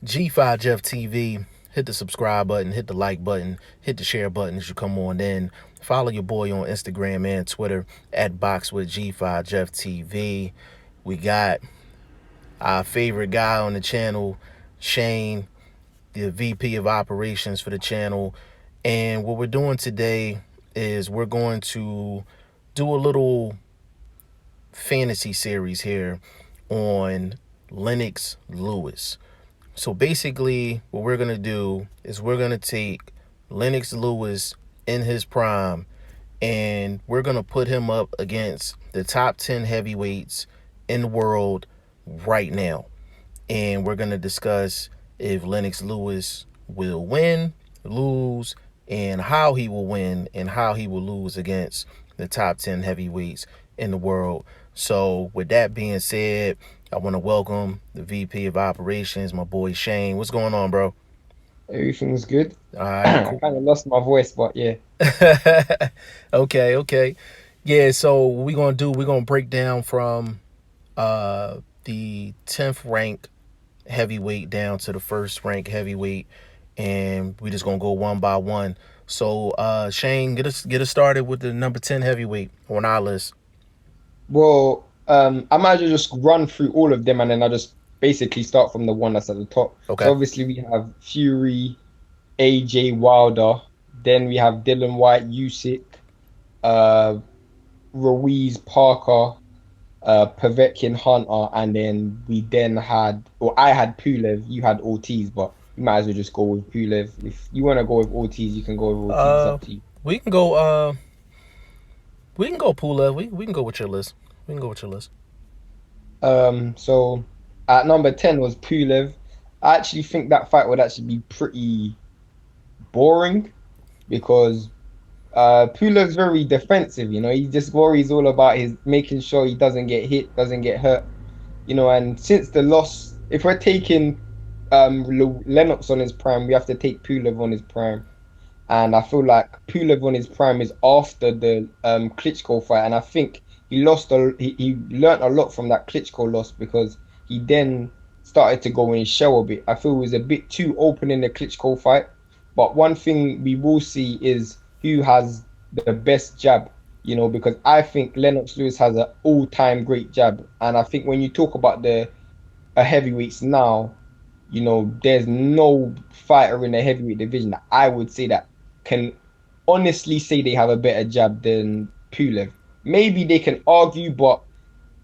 G5Jefftv. Hit the subscribe button, hit the like button, hit the share button as you come on in. Follow your boy on Instagram and Twitter at BoxingFirst We got our favorite guy on the channel, Shane, the VP of operations for the channel. And what we're doing today is we're going to do a little fantasy series here on Lennox Lewis. So basically what we're going to do is we're going to take Lennox Lewis in his prime and we're going to put him up against the top 10 heavyweights in the world right now. And we're going to discuss if Lennox Lewis will win, lose, and how he will win and how he will lose against the top 10 heavyweights in the world. So with that being said, I want to welcome the VP of operations, my boy Shane. What's going on, bro? Everything's good. All right, I cool. kind of lost my voice, but yeah. Okay. Yeah, so what we're going to do, we're going to break down from the 10th rank heavyweight down to the first rank heavyweight, and we just gonna go one by one. So Shane, get us started with the number 10 heavyweight on our list. Well, I might as well just run through all of them and then I just basically start from the one that's at the top. So Okay. obviously we have Fury, AJ Wilder, then we have Dylan White, Usyk, uh, Ruiz, Parker, Povetkin, Hunter, and then we then had, or I had Pulev, you had Ortiz, but you might as well just go with Pulev. If you want to go with Ortiz, you can go with Ortiz. It's Uh up to you. we can go we can go pool up. We can go with your list. We can go with your list. So at number 10 was Pulev. I actually think that fight would actually be pretty boring because Pulev's very defensive, he just worries all about his making sure he doesn't get hit, doesn't get hurt, and since the loss, if we're taking Lennox on his prime, we have to take Pulev on his prime. And I feel like Pulev on his prime is after the Klitschko fight, and I think he learned a lot from that Klitschko loss because he then started to go in his shell a bit. I feel he was a bit too open in the Klitschko fight. But one thing we will see is who has the best jab, because I think Lennox Lewis has an all-time great jab, and I think when you talk about the heavyweights now, there's no fighter in the heavyweight division that I would say that can honestly say they have a better jab than Pulev. Maybe they can argue, but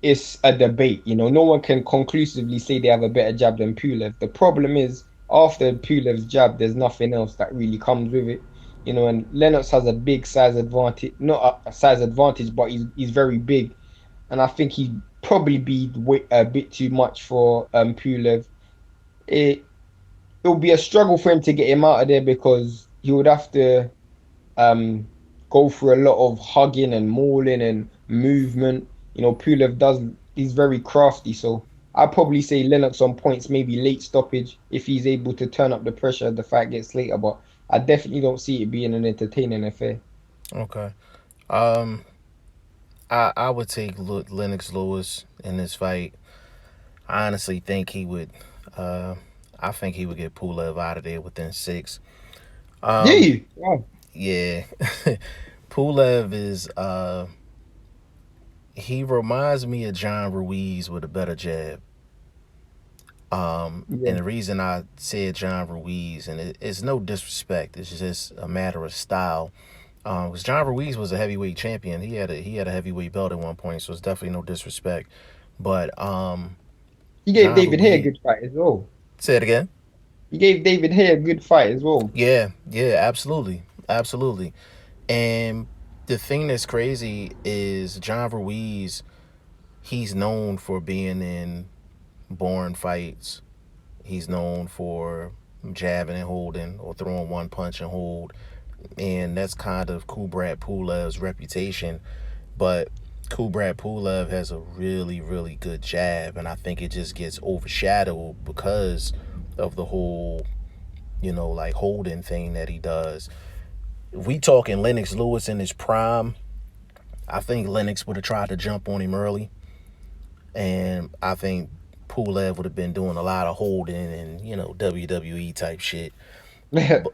it's a debate. No one can conclusively say they have a better jab than Pulev. The problem is after Pulev's jab, there's nothing else that really comes with it. And Lennox has a big size advantage, not a size advantage, but he's very big, and I think he'd probably be a bit too much for Pulev. It it would be a struggle for him to get him out of there because he would have to um go through a lot of hugging and mauling and movement. Pulev he's very crafty, so I'd probably say Lennox on points, maybe late stoppage if he's able to turn up the pressure the fight gets later, but I definitely don't see it being an entertaining affair. Okay. Um I would take Lennox Lewis in this fight. I honestly think he would uh I think he would get Pulev out of there within 6. Do Um you? Wow. yeah. Pulev is he reminds me of John Ruiz with a better jab. And Yeah. the reason I said John Ruiz, and it's no disrespect, it's just a matter of style. Because John Ruiz was a heavyweight champion. He had a heavyweight belt at one point, so it's definitely no disrespect. But He gave John David Haye a Ruiz, good fight as well. say it again. He gave David Haye a good fight as well. Yeah, absolutely. And the thing that's crazy is John Ruiz. He's known for being in boring fights. He's known for jabbing and holding or throwing one punch and hold. And that's kind of Kubrat Pulev's reputation. But Kubrat Pulev has a really, really good jab. And I think it just gets overshadowed because of the whole, like holding thing that he does. If we talking Lennox Lewis in his prime, I think Lennox would have tried to jump on him early. And I think Pulev would have been doing a lot of holding and WWE type shit. But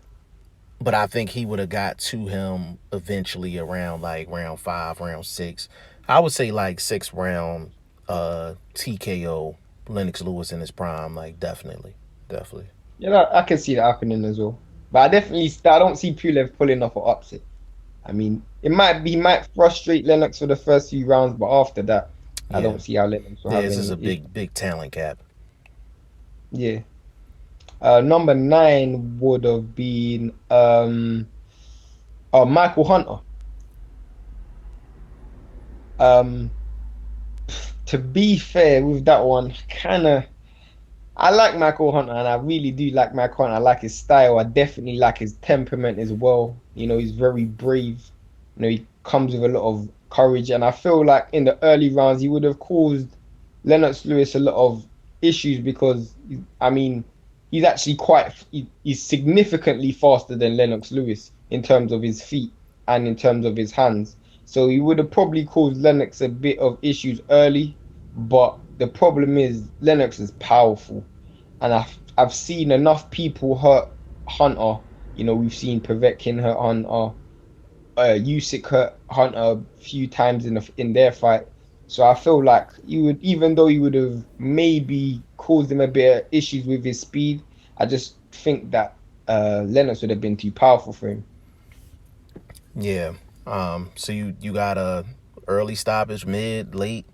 but I think he would have got to him eventually around like round 5, round 6. I would say like 6th round TKO Lennox Lewis in his prime, like definitely. Yeah, I can see that happening as well. But I don't see Pulev pulling off an upset. I mean, he might frustrate Lennox for the first few rounds, but after that, I Yeah. don't see how Lennox will Yeah, have this is any a issue. big talent gap. Yeah. Number nine would have been Michael Hunter. Um, to be fair with that one, kind of. I like Michael Hunter, and I really do like Michael Hunter. I like his style. I definitely like his temperament as well. He's very brave. He comes with a lot of courage, and I feel like in the early rounds he would have caused Lennox Lewis a lot of issues because I mean he's significantly faster than Lennox Lewis in terms of his feet and in terms of his hands. So he would have probably caused Lennox a bit of issues early, but the problem is Lennox is powerful, and I've seen enough people hurt Hunter. We've seen Povetkin hurt Hunter, Usyk hurt Hunter a few times in their fight. So I feel like even though he would have maybe caused him a bit of issues with his speed, I just think that Lennox would have been too powerful for him. Yeah. So you got a early stoppage, mid, late.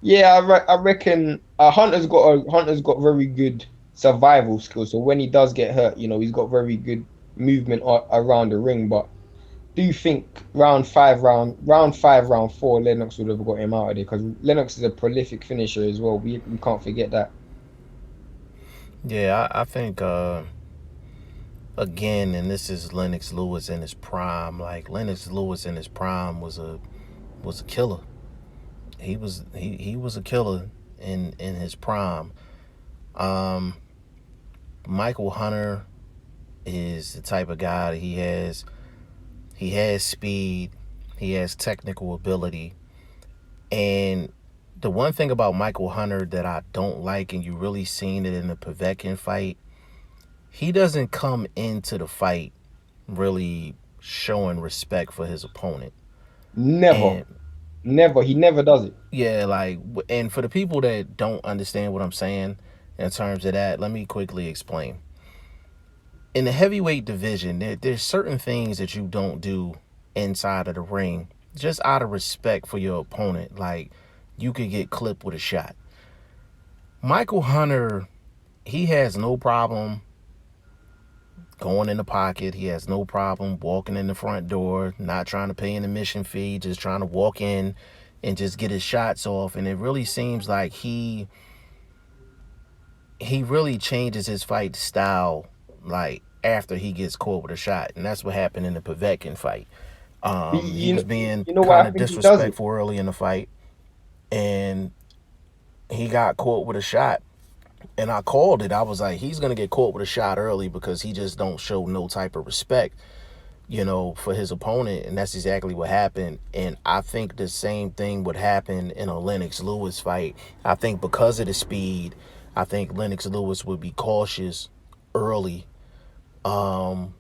Yeah, I reckon Hunter's got very good survival skills. So when he does get hurt, he's got very good movement around the ring. But do you think round 5, round 4, Lennox would have got him out of there? Because Lennox is a prolific finisher as well. We can't forget that. Yeah, I think again, and this is Lennox Lewis in his prime. Like Lennox Lewis in his prime was a killer. He was a killer in his prime. Um, Michael Hunter is the type of guy that he has speed, he has technical ability, and the one thing about Michael Hunter that I don't like, and you really seen it in the Povetkin fight, he doesn't come into the fight really showing respect for his opponent. Never, And never. He never does it. yeah, like, and for the people that don't understand what I'm saying in terms of that, let me quickly explain. In the heavyweight division, there's certain things that you don't do inside of the ring just out of respect for your opponent. Like, you could get clipped with a shot. Michael Hunter, he has no problem going in the pocket. He has no problem walking in the front door, not trying to pay an admission fee, just trying to walk in and just get his shots off. And it really seems like he really changes his fight style like after he gets caught with a shot. And that's what happened in the Povetkin fight. He, He you was know, being you know kind what I of think he does it. disrespectful early in the fight, and he got caught with a shot. And I called it. I was like, he's gonna get caught with a shot early because he just don't show no type of respect, for his opponent, and that's exactly what happened. And I think the same thing would happen in a Lennox Lewis fight. I think because of the speed, I think Lennox Lewis would be cautious early. Um,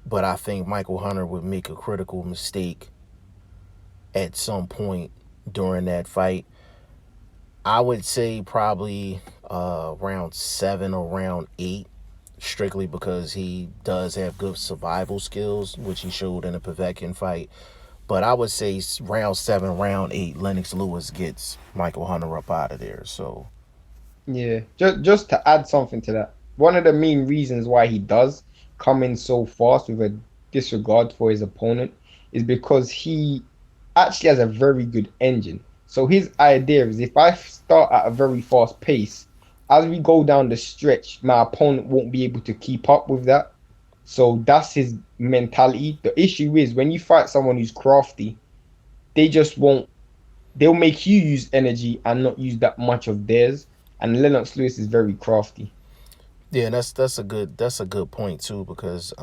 but I think Michael Hunter would make a critical mistake at some point during that fight. I would say probably round 7 or round 8, strictly because he does have good survival skills, which he showed in the Povetkin fight. But I would say round 7, round 8, Lennox Lewis gets Michael Hunter up out of there. So Yeah, just to add something to that, one of the main reasons why he does come in so fast with a disregard for his opponent is because he actually has a very good engine. So his idea is if I start at a very fast pace, as we go down the stretch, my opponent won't be able to keep up with that. So that's his mentality. The issue is when you fight someone who's crafty, they just won't they'll make you use energy and not use that much of theirs. And Lennox Lewis is very crafty. yeah, that's a good point too, because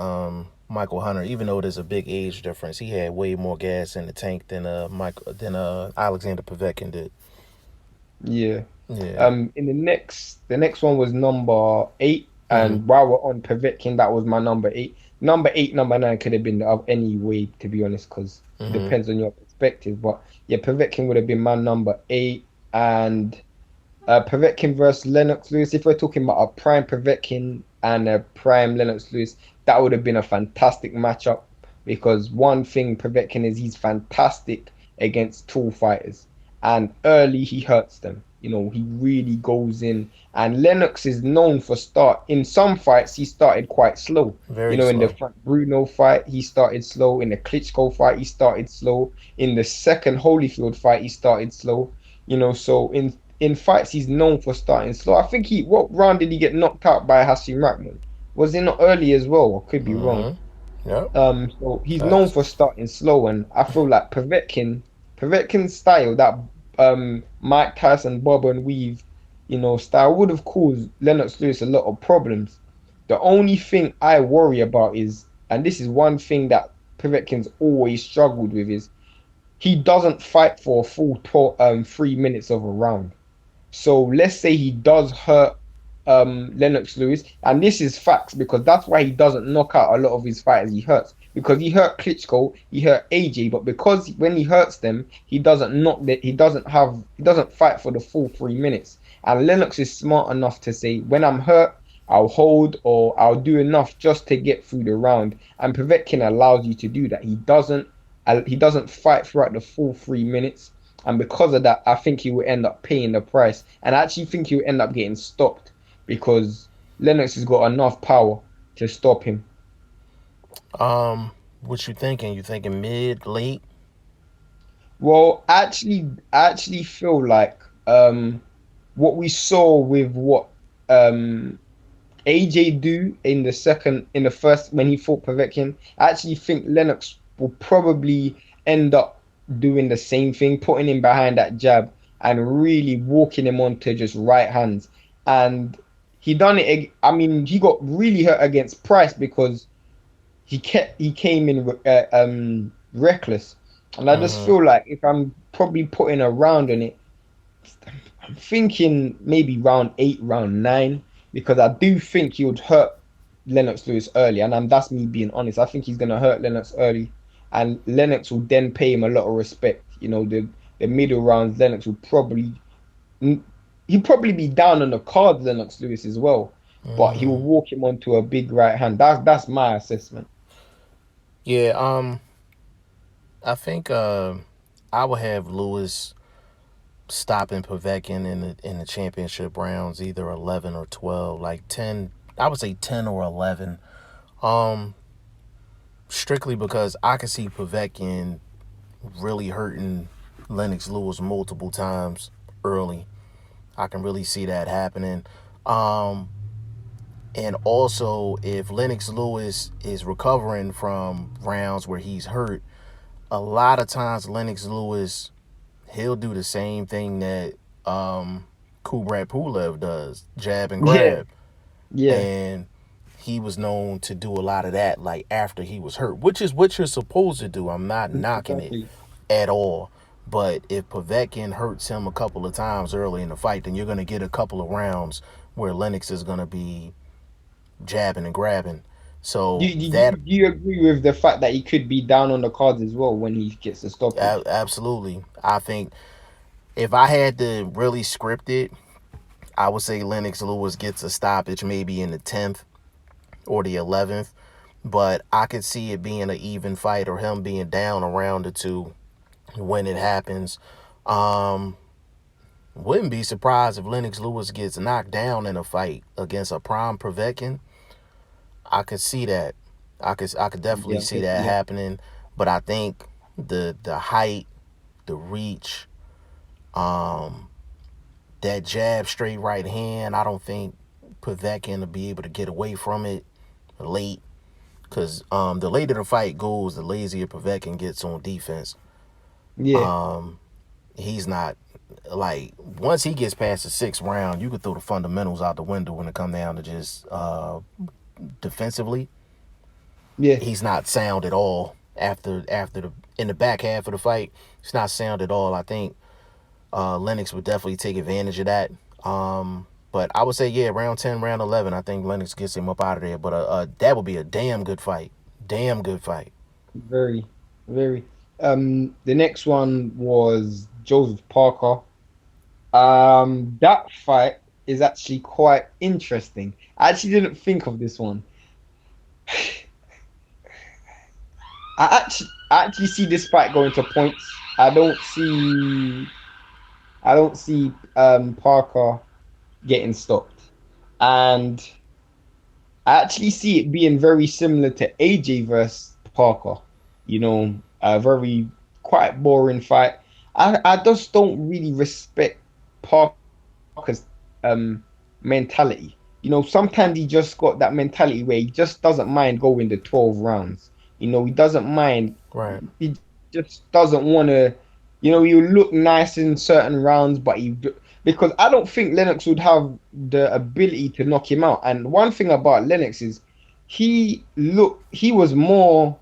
Michael Hunter, even though there's a big age difference, he had way more gas in the tank than Alexander Povetkin did. Yeah. Yeah. In the next one was number 8, Hmm. and while we're on Povetkin, that was my number 8. Number 8, number 9 could have been of any way, to be honest, because it Hmm. depends on your perspective. But yeah, Povetkin would have been my number 8, and Povetkin versus Lennox Lewis. If we're talking about a prime Povetkin and a prime Lennox Lewis, that would have been a fantastic matchup because one thing Povetkin is he's fantastic against tall fighters, and early he hurts them. He really goes in, and Lennox is known for start in some fights. He started quite slow. Very In the slow. Frank Bruno fight, he started slow. In the Klitschko fight, he started slow. In the second Holyfield fight, he started slow. So in fights he's known for starting slow. I think what round did he get knocked out by Hasim Rahman? Was it not early as well? I could be wrong. Hmm. Yep. So he's known Facts. for starting slow, and I feel like Povetkin's style, that Mike Tyson bob and weave, style would have caused Lennox Lewis a lot of problems. The only thing I worry about is, and this is one thing that Povetkin's always struggled with, is he doesn't fight for a full 3 minutes of a round. So let's say he does hurt Lennox Lewis, and this is facts because that's why he doesn't knock out a lot of his fighters he hurts. Because he hurt Klitschko, he hurt AJ, but because when he hurts them, he doesn't knock that he doesn't fight for the full 3 minutes. And Lennox is smart enough to say, when I'm hurt, I'll hold or I'll do enough just to get through the round. And Povetkin allows you to do that. He doesn't fight throughout the full 3 minutes. And because of that, I think he will end up paying the price. And I actually think he will end up getting stopped because Lennox has got enough power to stop him. What you thinking? You thinking mid, late? Well, I actually feel like what we saw with what AJ do in the first when he fought Povetkin, I actually think Lennox will probably end up doing the same thing, putting him behind that jab and really walking him onto just right hands. And he done it. I mean, he got really hurt against Price because he came in reckless. And I just Hmm. feel like if I'm probably putting a round on it, I'm thinking maybe round 8, round 9, because I do think he would hurt Lennox Lewis early, and that's me being honest. I think he's gonna hurt Lennox early, and Lennox will then pay him a lot of respect. The middle rounds, Lennox will probably he'll probably be down on the card, Lennox Lewis as well, but he will walk him onto a big right hand. That's my assessment. Yeah. I think I would have Lewis stopping Povetkin in the championship rounds, either 11 or 12, like 10. I would say 10 or 11. Um, Strictly because I could see Povetkin really hurting Lennox Lewis multiple times early. I can really see that happening. Um, and also, if Lennox Lewis is recovering from rounds where he's hurt, a lot of times Lennox Lewis, he'll do the same thing that Kubrat Pulev does, jab and Yeah, grab. yeah, And he was known to do a lot of that like after he was hurt, which is what you're supposed to do. I'm not knocking it exactly. at all. But if Povetkin hurts him a couple of times early in the fight, then you're going to get a couple of rounds where Lennox is going to be jabbing and grabbing. Do, So do, do that you do you agree with the fact that he could be down on the cards as well when he gets a stoppage? absolutely, I think if I had to really script it, I would say Lennox Lewis gets a stoppage maybe in the 10th or the 11th. But I could see it being an even fight or him being down around the two when it happens. Um, wouldn't be surprised if Lennox Lewis gets knocked down in a fight against a prime Povetkin. I could see that. I could definitely Yeah, see that yeah, happening. But I think the height, the reach, um, that jab straight right hand, I don't think Povetkin will be able to get away from it late. Because the later the fight goes, the lazier Povetkin gets on defense. yeah, He's not like once he gets past the 6th round, you could throw the fundamentals out the window when it comes down to just defensively. yeah. He's not sound at all after the in the back half of the fight. He's not sound at all. I think Lennox would definitely take advantage of that. But I would say, yeah, round 10, round 11, I think Lennox gets him up out of there. But that would be a damn good fight. Damn good fight. Very, very. The next one was Joseph Parker. That fight is actually quite interesting. I actually didn't think of this one. I actually see this fight going to points. I don't see I don't see Parker getting stopped. And I actually see it being very similar to AJ versus Parker. A very quite boring fight. I just don't really respect Parker's mentality. Sometimes he just got that mentality where he just doesn't mind going the 12 rounds. He doesn't mind. Right. He just doesn't want to. You look nice in certain rounds, but because I don't think Lennox would have the ability to knock him out. And one thing about Lennox is he was more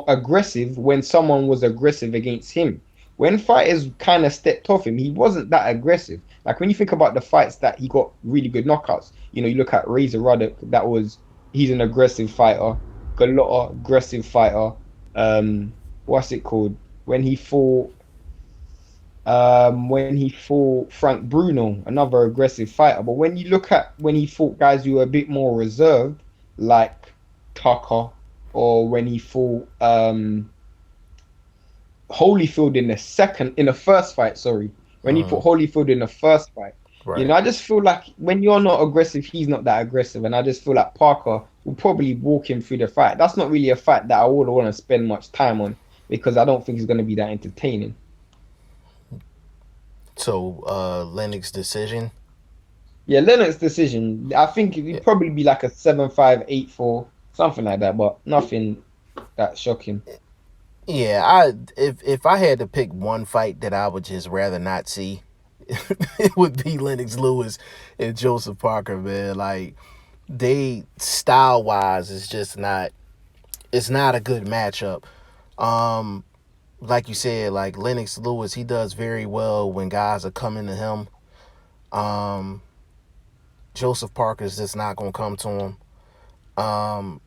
aggressive when someone was aggressive against him. When fighters kind of stepped off him, he wasn't that aggressive. Like when you think about the fights that he got really good knockouts, you look at Razor Ruddock, he's an aggressive fighter. Gallotta, aggressive fighter. What's it called? When he fought Frank Bruno, another aggressive fighter. But when you look at when he fought guys who were a bit more reserved, like Tucker, or when he fought Holyfield in the first fight, sorry. When he fought Holyfield in the first fight. Right. I just feel like when you're not aggressive, he's not that aggressive. And I just feel like Parker will probably walk him through the fight. That's not really a fight that I would want to spend much time on because I don't think it's going to be that entertaining. So, Lennox decision. Yeah, Lennox decision. I think Yeah. it'd probably be like a 7-5, 8-4, something like that, but nothing that shocking. Yeah, if I had to pick one fight that I would just rather not see, it would be Lennox Lewis and Joseph Parker, man. Like they style wise, it's not a good matchup. Um, like you said, like Lennox Lewis, he does very well when guys are coming to him. Um, Joseph Parker's just not gonna come to him. Um,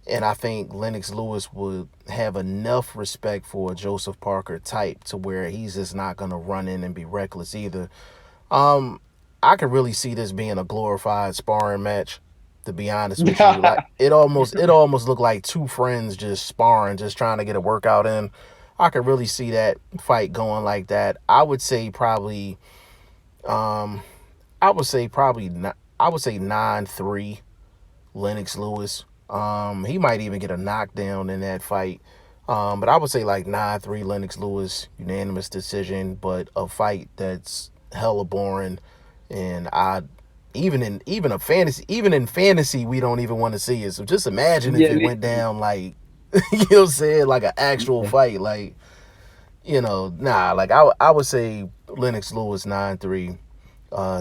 and I think Lennox Lewis would have enough respect for a Joseph Parker type to where he's just not gonna run in and be reckless either. Um, I could really see this being a glorified sparring match. To be honest with you, like it almost looked like two friends just sparring, just trying to get a workout in. I could really see that fight going like that. Um, I would say 9-3 Lennox Lewis. He might even get a knockdown in that fight. But I would say like 9-3 Lennox Lewis, unanimous decision, but a fight that's hella boring. And even in fantasy, we don't even want to see it. So just imagine if Yeah, it went literally. down like you know what I'm saying, like an actual Yeah. fight. Like, nah, like I would say Lennox Lewis 9-3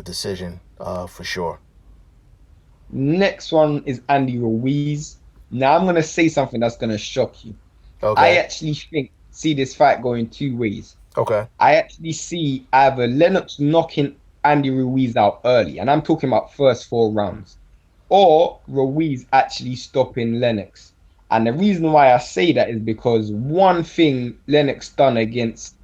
decision, for sure. Next one is Andy Ruiz. Now I'm gonna say something that's gonna shock you. I Okay. actually see this fight going two ways. Okay. I actually see either Lennox knocking Andy Ruiz out early, and I'm talking about first 4 rounds, or Ruiz actually stopping Lennox. And the reason why I say that is because one thing Lennox done against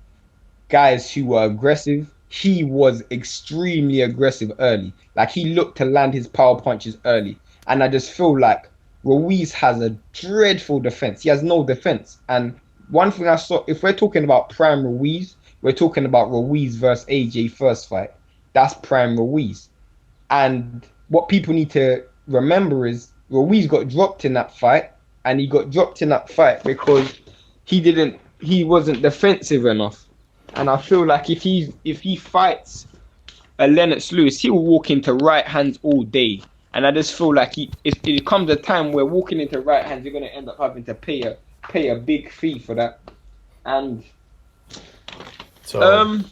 guys who were aggressive, he was extremely aggressive early. Like he looked to land his power punches early. And I just feel like Ruiz has a dreadful defense. He has no defense. And one thing I saw, if we're talking about prime Ruiz, we're talking about Ruiz versus AJ first fight. That's prime Ruiz. And what people need to remember is Ruiz got dropped in that fight, and he got dropped in that fight because he wasn't defensive enough. And I feel like if he fights a Lennox Lewis, he will walk into right hands all day. And I just feel like if it comes a time where walking into right hands, you're gonna end up having to pay a big fee for that. And So, um,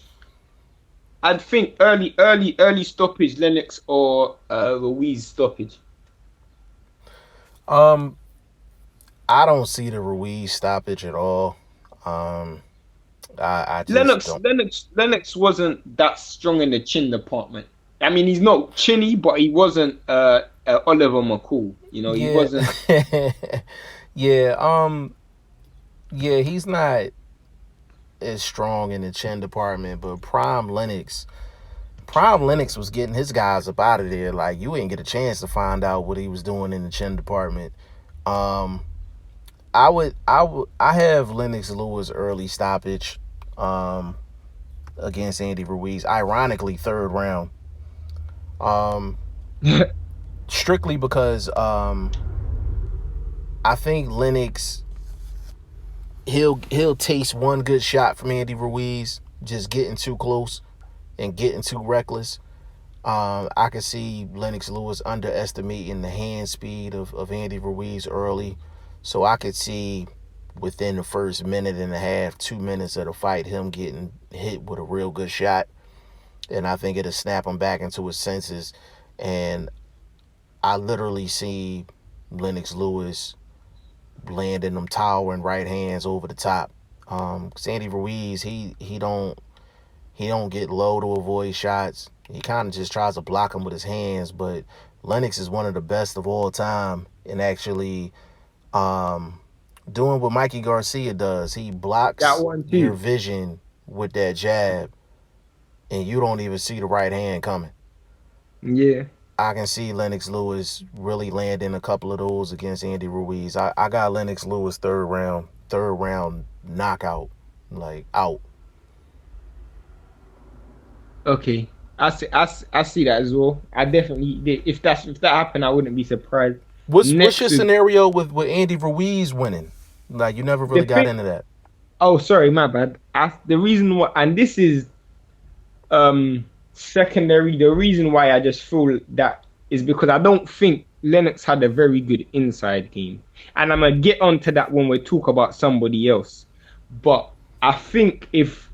I'd think early stoppage Lennox or Ruiz stoppage. um, I don't see the Ruiz stoppage at all. Um, I just don't. Lennox wasn't that strong in the chin department. I mean, he's not chinny, but he wasn't Oliver McCall. You know, he Yeah, wasn't. yeah, yeah. He's not as strong in the chin department, but Prime Lennox was getting his guys up out of there. Like you ain't get a chance to find out what he was doing in the chin department. Um, I have Lennox Lewis early stoppage, um, against Andy Ruiz. Ironically, third round. Um, Strictly because I think Lennox he'll taste one good shot from Andy Ruiz, just getting too close and getting too reckless. I could see Lennox Lewis underestimating the hand speed of Andy Ruiz early. So I could see within the first minute and a half, 2 minutes of the fight, him getting hit with a real good shot. And I think it'll snap him back into his senses. And I literally see Lennox Lewis landing them towering right hands over the top. Sandy Ruiz, he don't get low to avoid shots. He kind of just tries to block them with his hands. But Lennox is one of the best of all time in actually doing what Mikey Garcia does. He That blocks one your too. vision with that jab, and you don't even see the right hand coming. Yeah. I can see Lennox Lewis really landing a couple of those against Andy Ruiz. I got Lennox Lewis third round knockout, like out. Okay. I see that as well. I definitely, if that happened, I wouldn't be surprised. What's your Next is scenario with Andy Ruiz winning? Like you never the really got thing. into that. Oh, sorry, my bad. The reason why, and this is secondary. The reason why I just feel that is because I don't think Lennox had a very good inside game, and I'm gonna get onto that when we talk about somebody else. But I think if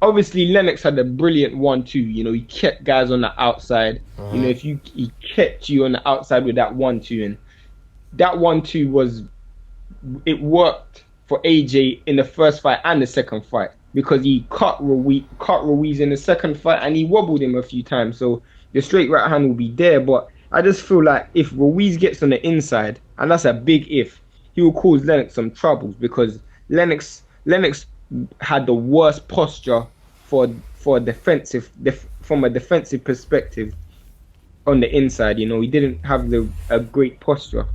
obviously Lennox had a brilliant 1-2. You know, he kept guys on the outside. You know, Mm-hmm. if you he kept you on the outside with that 1-2, and that 1-2 was it worked for AJ in the first fight and the second fight because he cut Ruiz in the second fight and he wobbled him a few times. So the straight right hand will be there. But I just feel like if Ruiz gets on the inside, and that's a big if, he will cause Lennox some troubles because Lennox had the worst posture for from a defensive perspective on the inside. You know, he didn't have a great posture.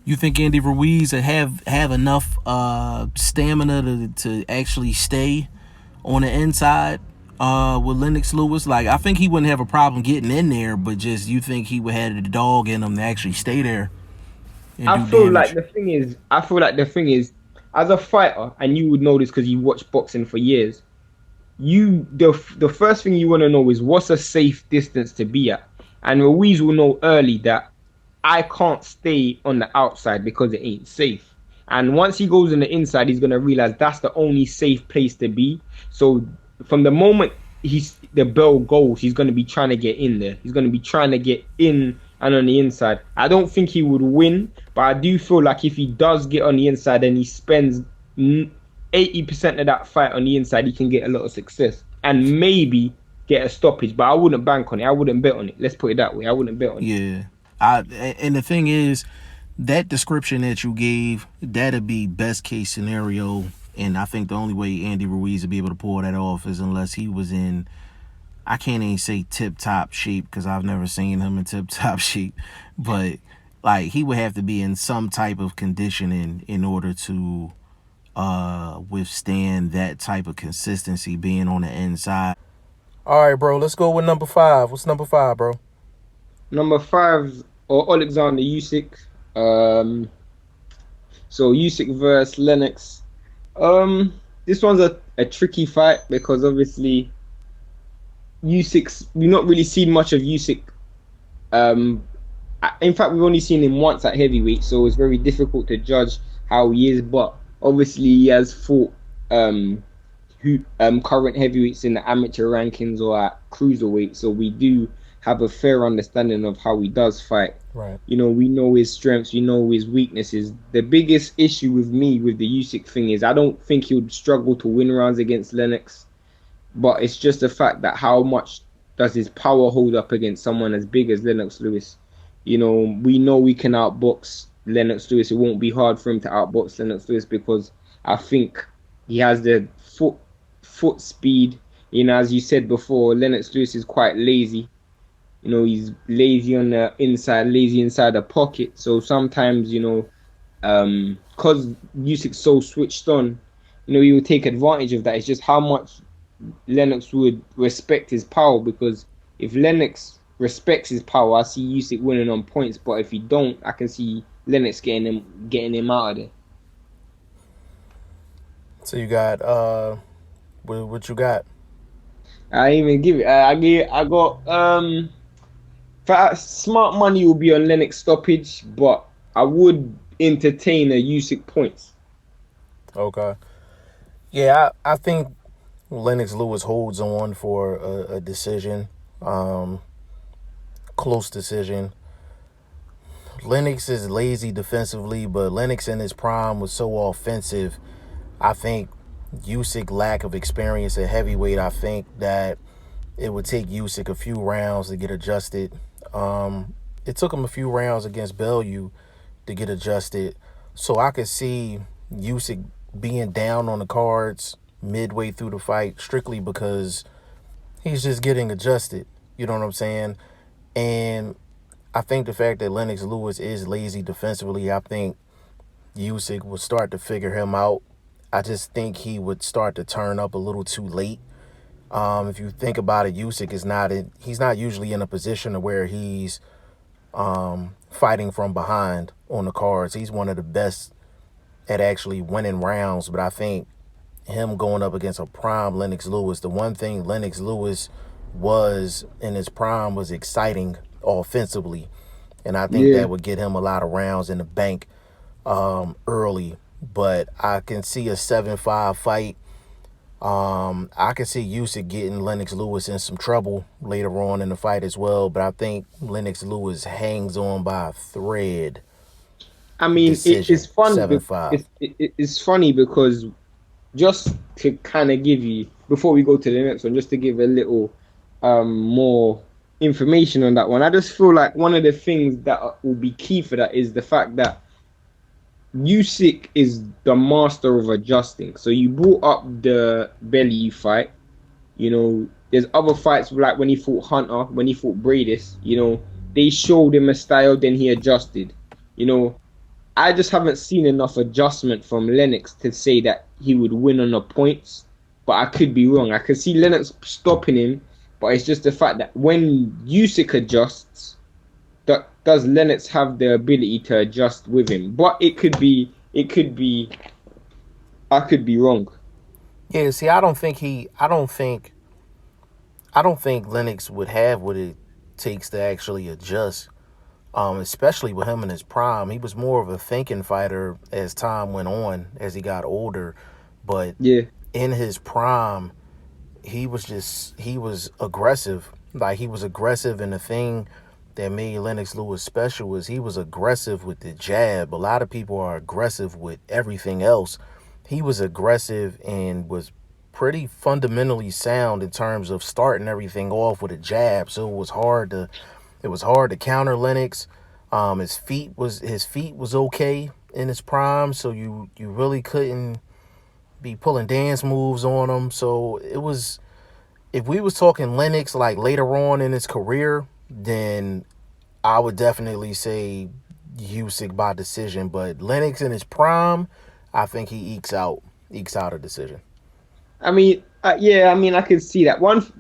You think Andy Ruiz would have enough stamina to actually stay on the inside with Lennox Lewis? Like I think he wouldn't have a problem getting in there, but just you think he would have the dog in him to actually stay there and do damage? I feel like the thing is, as a fighter, and you would know this because you watched boxing for years. The first thing you want to know is what's a safe distance to be at, and Ruiz will know early that I can't stay on the outside because it ain't safe. And once he goes on the inside, he's gonna realize that's the only safe place to be. So from the moment the bell goes, he's gonna be trying to get in there. He's gonna be trying to get in and on the inside. I don't think he would win, but I do feel like if he does get on the inside and he spends 80% of that fight on the inside, he can get a lot of success and maybe get a stoppage. But I wouldn't bank on it. I wouldn't bet on it. Let's put it that way. I wouldn't bet on it. Yeah. And the thing is, that description that you gave, that'd be best case scenario. And I think the only way Andy Ruiz would be able to pull that off is unless he was in, I can't even say tip top shape because I've never seen him in tip top shape, but like he would have to be in some type of conditioning in order to withstand that type of consistency being on the inside. All right, bro. Let's go with number five. What's number five, bro? Number five or Alexander Usyk. Um, so Usyk versus Lennox. This one's a tricky fight because obviously we've not really seen much of Usyk. Um, in fact, we've only seen him once at heavyweight, so it's very difficult to judge how he is. But obviously, he has fought current heavyweights in the amateur rankings or at cruiserweight, so we do have a fair understanding of how he does fight. Right. We know his strengths, we know his weaknesses. The biggest issue with me with the Usyk thing is I don't think he would struggle to win rounds against Lennox, but it's just the fact that how much does his power hold up against someone as big as Lennox Lewis? We know we can outbox Lennox Lewis. It won't be hard for him to outbox Lennox Lewis because I think he has the foot speed. As you said before, Lennox Lewis is quite lazy. He's lazy on the inside, lazy inside the pocket. So sometimes, because Usyk's so switched on, he will take advantage of that. It's just how much Lennox would respect his power, because if Lennox respects his power, I see Usyk winning on points. But if he don't, I can see Lennox getting him out of there. So you got what you got? I ain't even give it. I got smart money will be on Lennox stoppage, but I would entertain a Usyk points. Okay. Yeah, I think Lennox Lewis holds on for a decision, close decision. Lennox is lazy defensively, but Lennox in his prime was so offensive. I think Usyk lack of experience at heavyweight. I think that it would take Usyk a few rounds to get adjusted. It took him a few rounds against Bellew to get adjusted. So I could see Usyk being down on the cards midway through the fight strictly because he's just getting adjusted. You know what I'm saying? And I think the fact that Lennox Lewis is lazy defensively, I think Usyk would start to figure him out. I just think he would start to turn up a little too late. If you think about it, Usyk he's not usually in a position where he's fighting from behind on the cards. He's one of the best at actually winning rounds, but I think him going up against a prime Lennox Lewis, the one thing Lennox Lewis was in his prime was exciting offensively, and I think Yeah. that would get him a lot of rounds in the bank early. But I can see a 7-5 fight. I can see Usyk getting Lennox Lewis in some trouble later on in the fight as well, but I think Lennox Lewis hangs on by a thread. I mean, it's Decision, funny. 7-5. It's funny because just to kind of give you, before we go to the next one, just to give a little more information on that one. I just feel like one of the things that will be key for that is the fact that Usyk is the master of adjusting. So you brought up the Bellew fight. There's other fights like when he fought Hunter, when he fought Bradis. They showed him a style, then he adjusted. I just haven't seen enough adjustment from Lennox to say that he would win on the points, but I could be wrong. I could see Lennox stopping him, but it's just the fact that when Usyk adjusts, does Lennox have the ability to adjust with him? But it could be, I could be wrong. Yeah, see, I don't think Lennox would have what it takes to actually adjust. Especially with him in his prime. He was more of a thinking fighter as time went on, as he got older. But Yeah, in his prime, he was aggressive. Like, he was aggressive, and the thing that made Lennox Lewis special was he was aggressive with the jab. A lot of people are aggressive with everything else. He was aggressive and was pretty fundamentally sound in terms of starting everything off with a jab. So it was hard to counter Lennox. His feet was okay in his prime, so you really couldn't be pulling dance moves on him. So it was, if we was talking Lennox like later on in his career, then I would definitely say Usyk by decision. But Lennox in his prime, I think he ekes out a decision. I mean, yeah, I mean, I can see that one.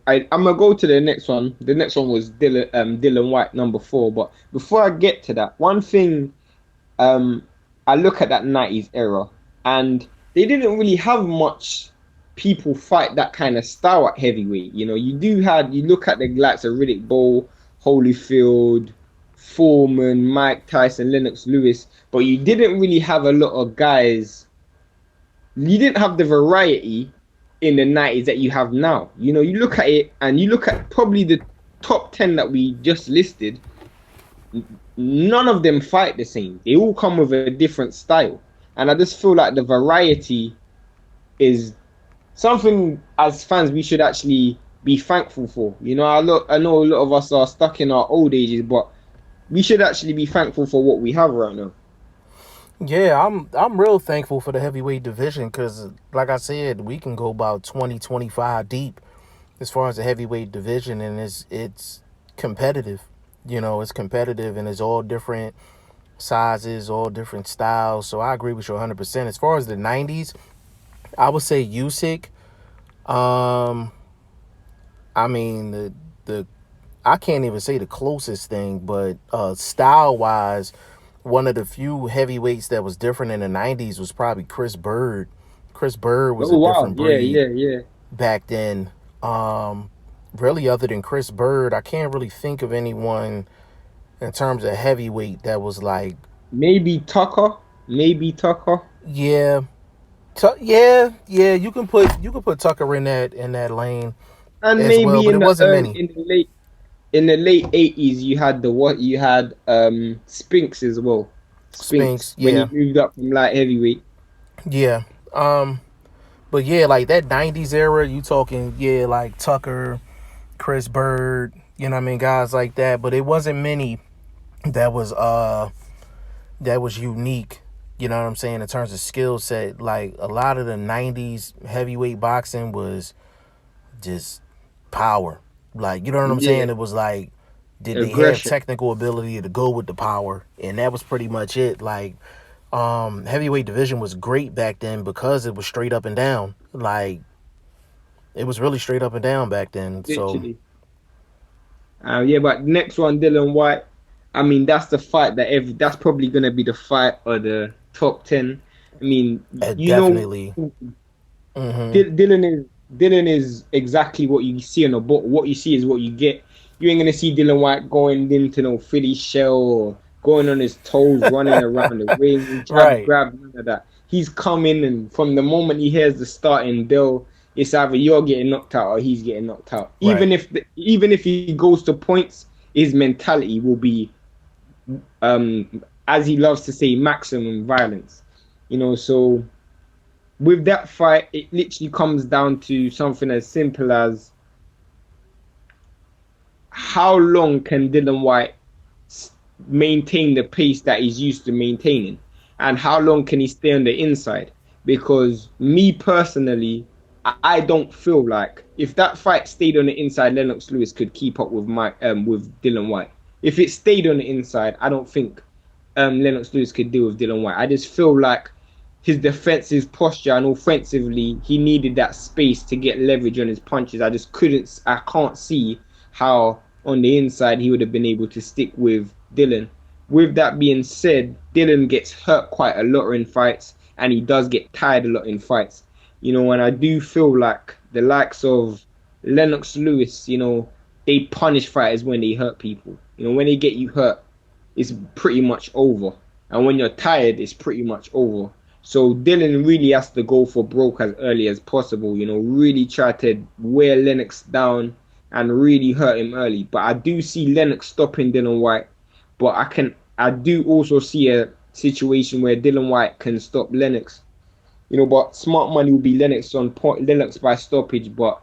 I'm gonna go to the next one. The next one was Dylan White, number 4. But before I get to that, one thing, um, I look at that '90s era, and they didn't really have much people fight that kind of style at heavyweight. You look at the likes of Riddick Bowe, Holyfield, Foreman, Mike Tyson, Lennox Lewis, but you didn't really have a lot of guys. You didn't have the variety in the '90s that you have now. You look at it and you look at probably the top 10 that we just listed. none of them fight the same. They all come with a different style. And I just feel like the variety is something as fans we should actually be thankful for. I know a lot of us are stuck in our old ages, but we should actually be thankful for what we have right now. Yeah, I'm real thankful for the heavyweight division because, like I said, we can go about 20, 25 deep as far as the heavyweight division, and it's competitive. It's competitive, and it's all different sizes, all different styles. So I agree with you 100%. As far as the 90s, I would say Usyk. Um, I mean the I can't even say the closest thing, but style wise, one of the few heavyweights that was different in the 90s was probably Chris Bird. Chris Bird was a Oh wow, different yeah, breed yeah, yeah. back then. Um, really, other than Chris Bird, I can't really think of anyone in terms of heavyweight that was like, Maybe Tucker, maybe Tucker, yeah, yeah. You can put Tucker in that lane and as well, maybe but it wasn't many. in the late 80s you had the what you had Spinks as well. Spinks, Spinks when he yeah, moved up from light heavyweight. yeah. But yeah, like that 90s era, you talking, yeah, like Tucker, Chris Bird, you know what I mean, guys like that. But it wasn't many that was that was unique, you know what I'm saying, in terms of skill set. Like a lot of the 90s heavyweight boxing was just power. Like, you know what I'm Yeah, saying? It was like, did they have aggression. technical ability to go with the power? And that was pretty much it. Like, heavyweight division was great back then because it was straight up and down. Like, it was really straight up and down back then. So Literally. Yeah, but next one, Dylan White. I mean, that's the fight that's probably gonna be the fight of the top 10. I mean, you know, definitely. Mm-hmm. Dylan is exactly what you see on the book. What you see is what you get. You ain't gonna see Dylan White going into no Philly shell or going on his toes, running around the ring, jab, Right. grab, none of that. He's coming, and from the moment he hears the starting bell, it's either you're getting knocked out or he's getting knocked out. Right. Even if he goes to points, his mentality will be, as he loves to say, maximum violence. So with that fight, it literally comes down to something as simple as how long can Dylan White maintain the pace that he's used to maintaining, and how long can he stay on the inside? Because me personally, I don't feel like if that fight stayed on the inside, Lennox Lewis could keep up with Dylan White. If it stayed on the inside, I don't think Lennox Lewis could deal with Dylan White. I just feel like his defensive posture and offensively, he needed that space to get leverage on his punches. I can't see how on the inside he would have been able to stick with Dylan. With that being said, Dylan gets hurt quite a lot in fights, and he does get tired a lot in fights. And I do feel like the likes of Lennox Lewis, they punish fighters when they hurt people. When they get you hurt, it's pretty much over. And when you're tired, it's pretty much over. So Dylan really has to go for broke as early as possible, really try to wear Lennox down and really hurt him early. But I do see Lennox stopping Dylan White. But I do also see a situation where Dylan White can stop Lennox. But smart money will be Lennox on point, Lennox by stoppage, but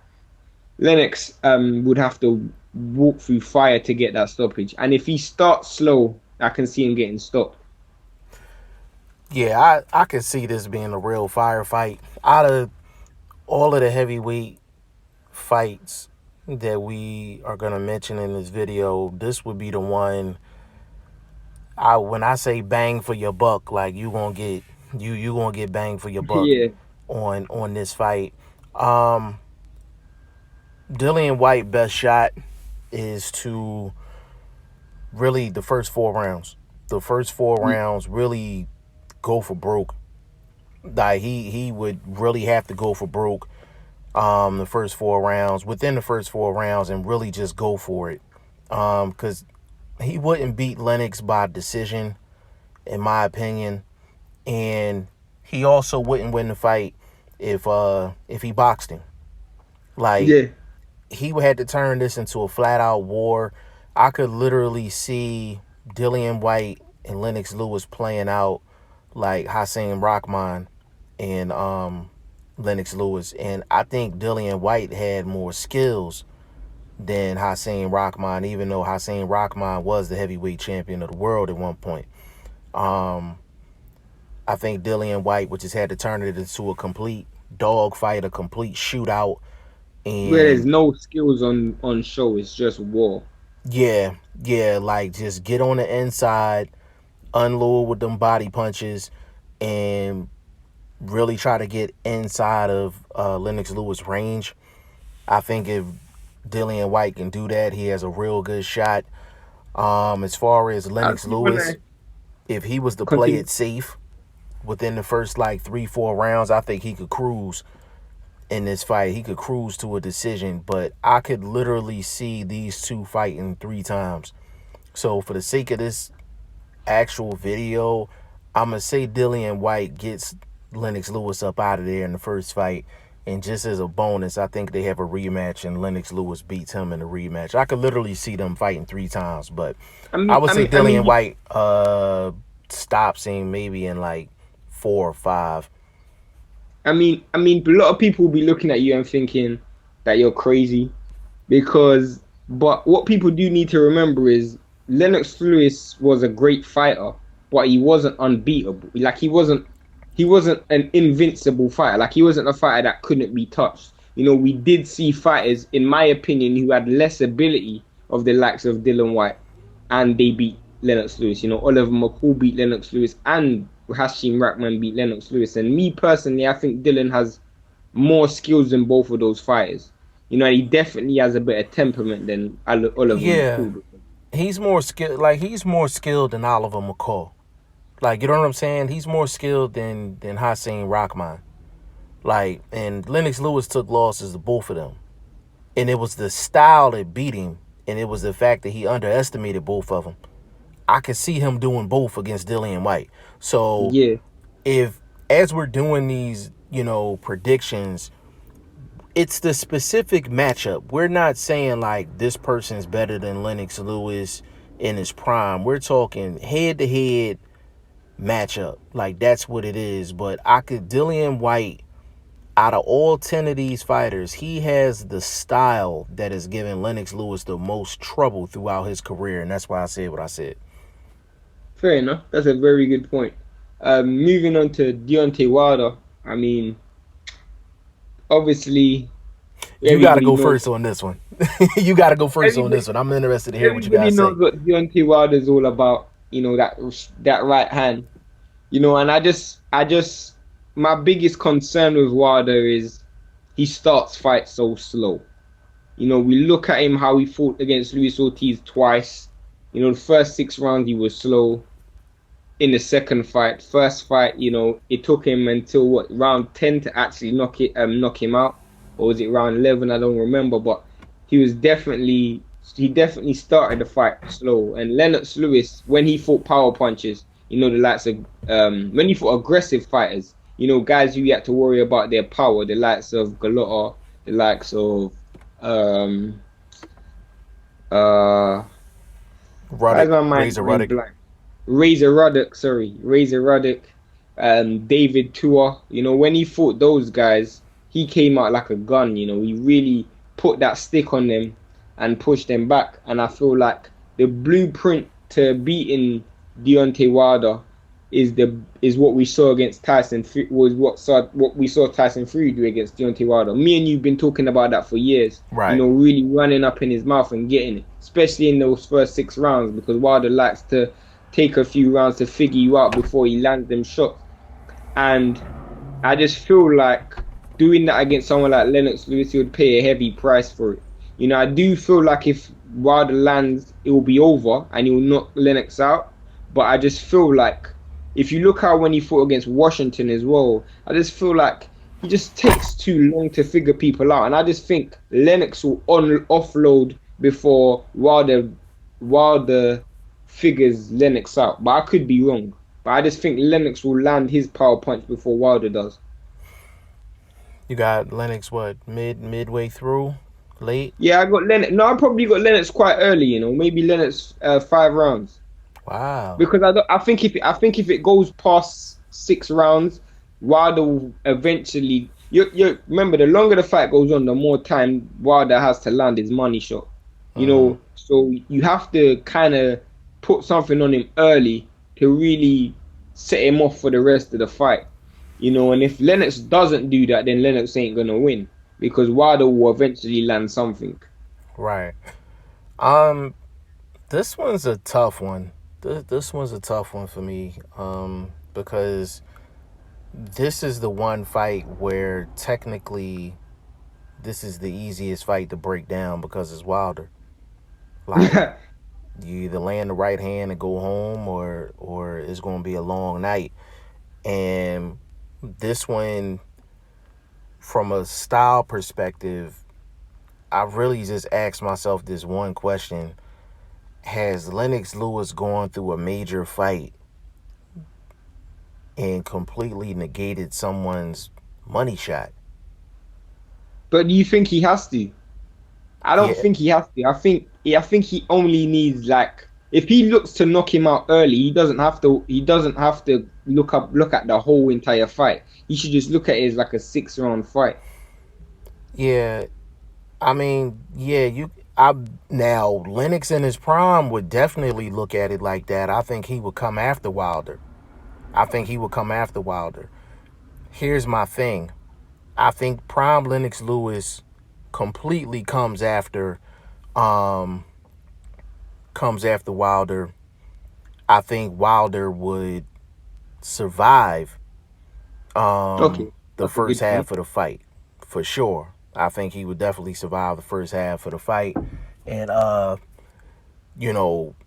Lennox would have to walk through fire to get that stoppage. And if he starts slow, I can see him getting stopped. Yeah, I could see this being a real firefight. Out of all of the heavyweight fights that we are gonna mention in this video, this would be the one. When I say bang for your buck, like you gonna get bang for your buck Yeah, on this fight. Um, Dillian White best shot is to really the first 4 rounds. The first four yeah, rounds really go for broke. Like he would really have to go for broke the first 4 rounds, within the first 4 rounds, and really just go for it. Because he wouldn't beat Lennox by decision, in my opinion, and he also wouldn't win the fight if he boxed him. Like yeah. he would have to turn this into a flat out war. I could literally see Dillian White and Lennox Lewis playing out like Hussein Rahman and Lennox Lewis, and I think Dillian White had more skills than Hussein Rahman, even though Hussein Rahman was the heavyweight champion of the world at one point. I think Dillian White, which has had to turn it into a complete dogfight, a complete shootout, Where there's and no skills on show, it's just war. yeah, yeah, like just get on the inside, unload with them body punches, and really try to get inside of Lennox Lewis range. I think if Dillian White can do that, he has a real good shot. As far as I Lennox think when I Lewis, if he was to play continue, it safe within the first like 3-4 rounds, I think he could cruise in this fight. He could cruise to a decision, but I could literally see these two fighting 3 times. So for the sake of this actual video, I'm gonna say Dillian White gets Lennox Lewis up out of there in the first fight. And just as a bonus, I think they have a rematch and Lennox Lewis beats him in the rematch. I could literally see them fighting 3 times, but I I mean, would I say mean, I Dillian mean, White stops him maybe in like 4 or 5. a lot of people will be looking at you and thinking that you're crazy because, but what people do need to remember is Lennox Lewis was a great fighter, but he wasn't unbeatable. Like he wasn't an invincible fighter. Like he wasn't a fighter that couldn't be touched. We did see fighters, in my opinion, who had less ability of the likes of Dylan White, and they beat Lennox Lewis. Oliver McCall beat Lennox Lewis, and Hashim Rahman beat Lennox Lewis. And me personally, I think Dylan has more skills than both of those fighters. And he definitely has a better temperament than Oliver Yeah, McCall. he's more skilled. Like he's more skilled than Oliver McCall. Like you know what I'm saying? He's more skilled than Hussein Rahman. Like and Lennox Lewis took losses to both of them, and it was the style that beat him, and it was the fact that he underestimated both of them. I could see him doing both against Dillian White. So Yeah, if as we're doing these, predictions, it's the specific matchup. We're not saying like this person's better than Lennox Lewis in his prime. We're talking head to head matchup. Like that's what it is. But Dillian White, out of all 10 of these fighters, he has the style that has given Lennox Lewis the most trouble throughout his career. And that's why I said what I said. fair enough. That's a very good point. Moving on to Deontay Wilder. I mean, obviously, You got to everybody go knows. first on this one. You got to go first on Everybody, this one. I'm interested to hear what you everybody guys say. knows what Deontay Wilder is all about. That right hand. And my biggest concern with Wilder is he starts fights so slow. We look at him how he fought against Luis Ortiz twice. The first 6 rounds he was slow. In the second fight, first fight, it took him until what round 10 to actually knock him out, or was it round 11? I don't remember, but he definitely started the fight slow. And Lennox Lewis, when he fought power punches, the likes of when he fought aggressive fighters, guys who you had to worry about their power, the likes of Galota, the likes of uh why is Ruddock, my mind Razor going Ruddock. blank? Razor Ruddock, sorry, Razor Ruddock, David Tua. When he fought those guys, he came out like a gun. He really put that stick on them and pushed them back. And I feel like the blueprint to beating Deontay Wilder is what we saw against Tyson. Was what we saw Tyson Fury do against Deontay Wilder. Me and you've been talking about that for years. Right. Really running up in his mouth and getting it, especially in those first 6 rounds, because Wilder likes to take a few rounds to figure you out before he lands them shots. And I just feel like doing that against someone like Lennox Lewis, he would pay a heavy price for it. I do feel like if Wilder lands, it will be over and he will knock Lennox out. But I just feel like if you look how when he fought against Washington as well, I just feel like he just takes too long to figure people out. And I just think Lennox will offload before Wilder figures Lennox out. But I could be wrong. But I just think Lennox will land his power punch before Wilder does. You got Lennox what midway through, late? Yeah, I got Lennox. No, I probably got Lennox quite early. Maybe Lennox 5 rounds. Wow. Because I think if it goes past 6 rounds, Wilder will eventually. You remember, the longer the fight goes on, the more time Wilder has to land his money shot. Hmm. So you have to kind of put something on him early to really set him off for the rest of the fight. And if Lennox doesn't do that, then Lennox ain't gonna win because Wilder will eventually land something. Right. Um, this one's a tough one. This one's a tough one for me. Because this is the one fight where technically this is the easiest fight to break down because it's Wilder. Like, you either land the right hand and go home, or it's going to be a long night. And this one, from a style perspective, I really just asked myself this one question: has Lennox Lewis gone through a major fight and completely negated someone's money shot? But do you think he has to? I don't Yeah, think he has to. I think he only needs, like, if he looks to knock him out early, he doesn't have to. He doesn't have to look at the whole entire fight. He should just look at it as like a 6 round fight. yeah. I mean, yeah. Now Lennox in his prime would definitely look at it like that. I think he would come after Wilder. I think he would come after Wilder. Here's my thing. I think prime Lennox Lewis completely um comes after Wilder. I think Wilder would survive Okay, the that's a first good point. half of the fight for sure. I think he would definitely survive the first half of the fight. And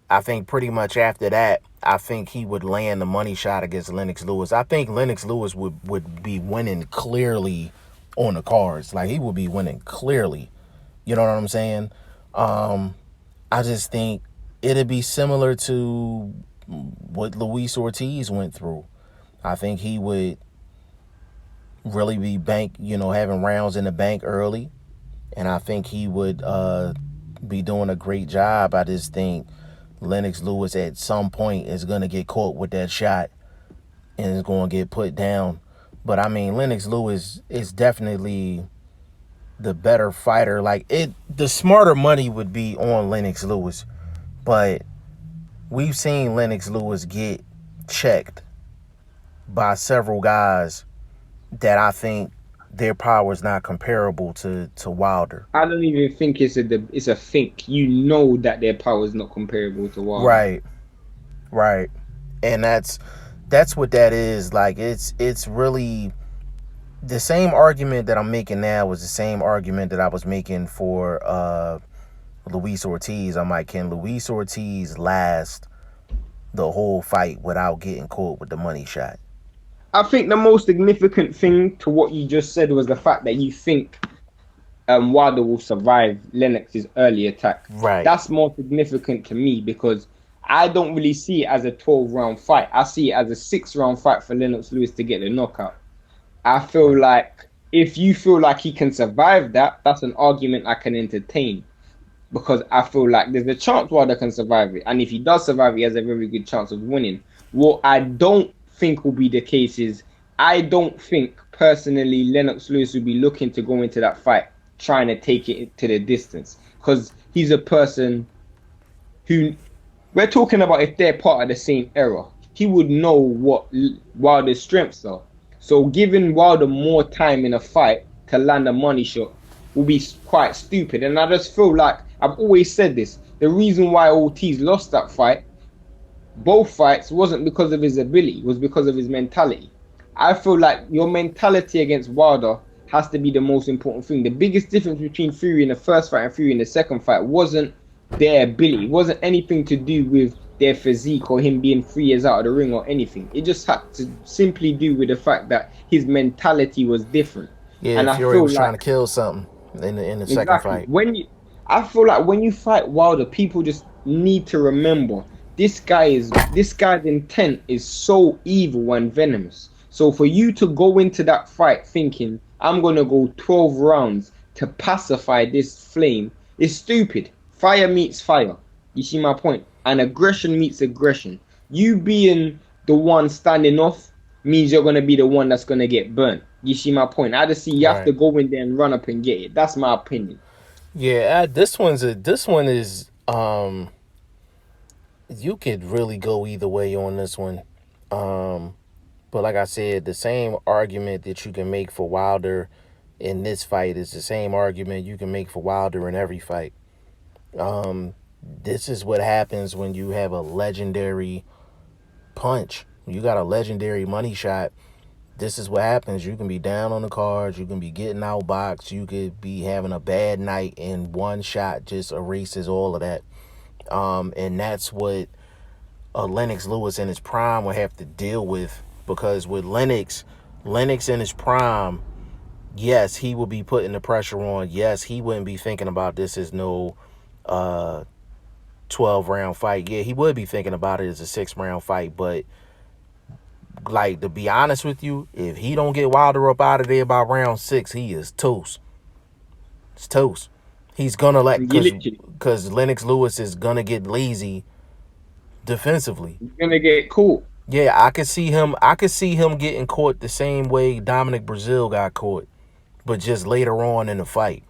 I think pretty much after that, I think he would land the money shot against Lennox Lewis. I think Lennox Lewis would be winning clearly on the cards. Like, he would be winning clearly. You know what I'm saying? Um, I just think it'd be similar to what Luis Ortiz went through. I think he would really be having rounds in the bank early, and I think he would be doing a great job. I just think Lennox Lewis at some point is gonna get caught with that shot and is gonna get put down. But I mean, Lennox Lewis is definitely the better fighter. The smarter money would be on Lennox Lewis, but we've seen Lennox Lewis get checked by several guys that I think their power is not comparable to Wilder. I don't even think it's a think. You know that their power is not comparable to Wilder. Right, right, and that's what that is. Like, it's really the same argument that I'm making now was the same argument that I was making for Luis Ortiz. I'm like, can Luis Ortiz last the whole fight without getting caught with the money shot? I think the most significant thing to what you just said was the fact that you think Wilder will survive Lennox's early attack. Right. That's more significant to me because I don't really see it as a 12 round fight. I see it as a 6 round fight for Lennox Lewis to get the knockout. I feel Right. like if you feel like he can survive that, that's an argument I can entertain because I feel like there's a chance Wilder can survive it. And if he does survive, he has a very good chance of winning. What I don't think will be the case is I don't think personally Lennox Lewis will be looking to go into that fight trying to take it to the distance because he's a person who we're talking about if they're part of the same era. He would know what Wilder's strengths are. So giving Wilder more time in a fight to land a money shot will be quite stupid. And I just feel like I've always said this. The reason why Ortiz lost that fight, both fights, wasn't because of his ability, it was because of his mentality. I feel like your mentality against Wilder has to be the most important thing. The biggest difference between Fury in the first fight and Fury in the second fight wasn't their ability. It wasn't anything to do with their physique or him being 3 years out of the ring or anything. It just had to simply do with the fact that his mentality was different. Yeah, And I Fury feel was trying like to kill something in the second exactly fight. I feel like when you fight Wilder, people just need to remember this guy's intent is so evil and venomous. So for you to go into that fight thinking I'm gonna go 12 rounds to pacify this flame is stupid. Fire meets fire. You see my point? and aggression meets aggression. You being the one standing off means you're gonna be the one that's gonna get burnt. You see my point? I just see you have Right. to go in there and run up and get it. That's my opinion. Yeah, this one is you could really go either way on this one. Um but like I said, the same argument that you can make for Wilder in this fight is the same argument you can make for Wilder in every fight. Um this is what happens when you have a legendary punch. You got a legendary money shot. This is what happens. You can be down on the cards, you can be getting outboxed, you could be having a bad night, and one shot just erases all of that. And that's what a Lennox Lewis in his prime would have to deal with, because with Lennox in his prime, yes, he would be putting the pressure on. Yes, he wouldn't be thinking about this as no uh 12 round fight. Yeah, he would be thinking about it as a 6 round fight, but like, to be honest with you, if he don't get Wilder up out of there by round 6, he is toast. It's toast. He's gonna let, You literally, because Lennox Lewis is gonna get lazy defensively. you're gonna get caught. Yeah, I could see him. I could see him getting caught the same way Dominic Brazil got caught, but just later on in the fight.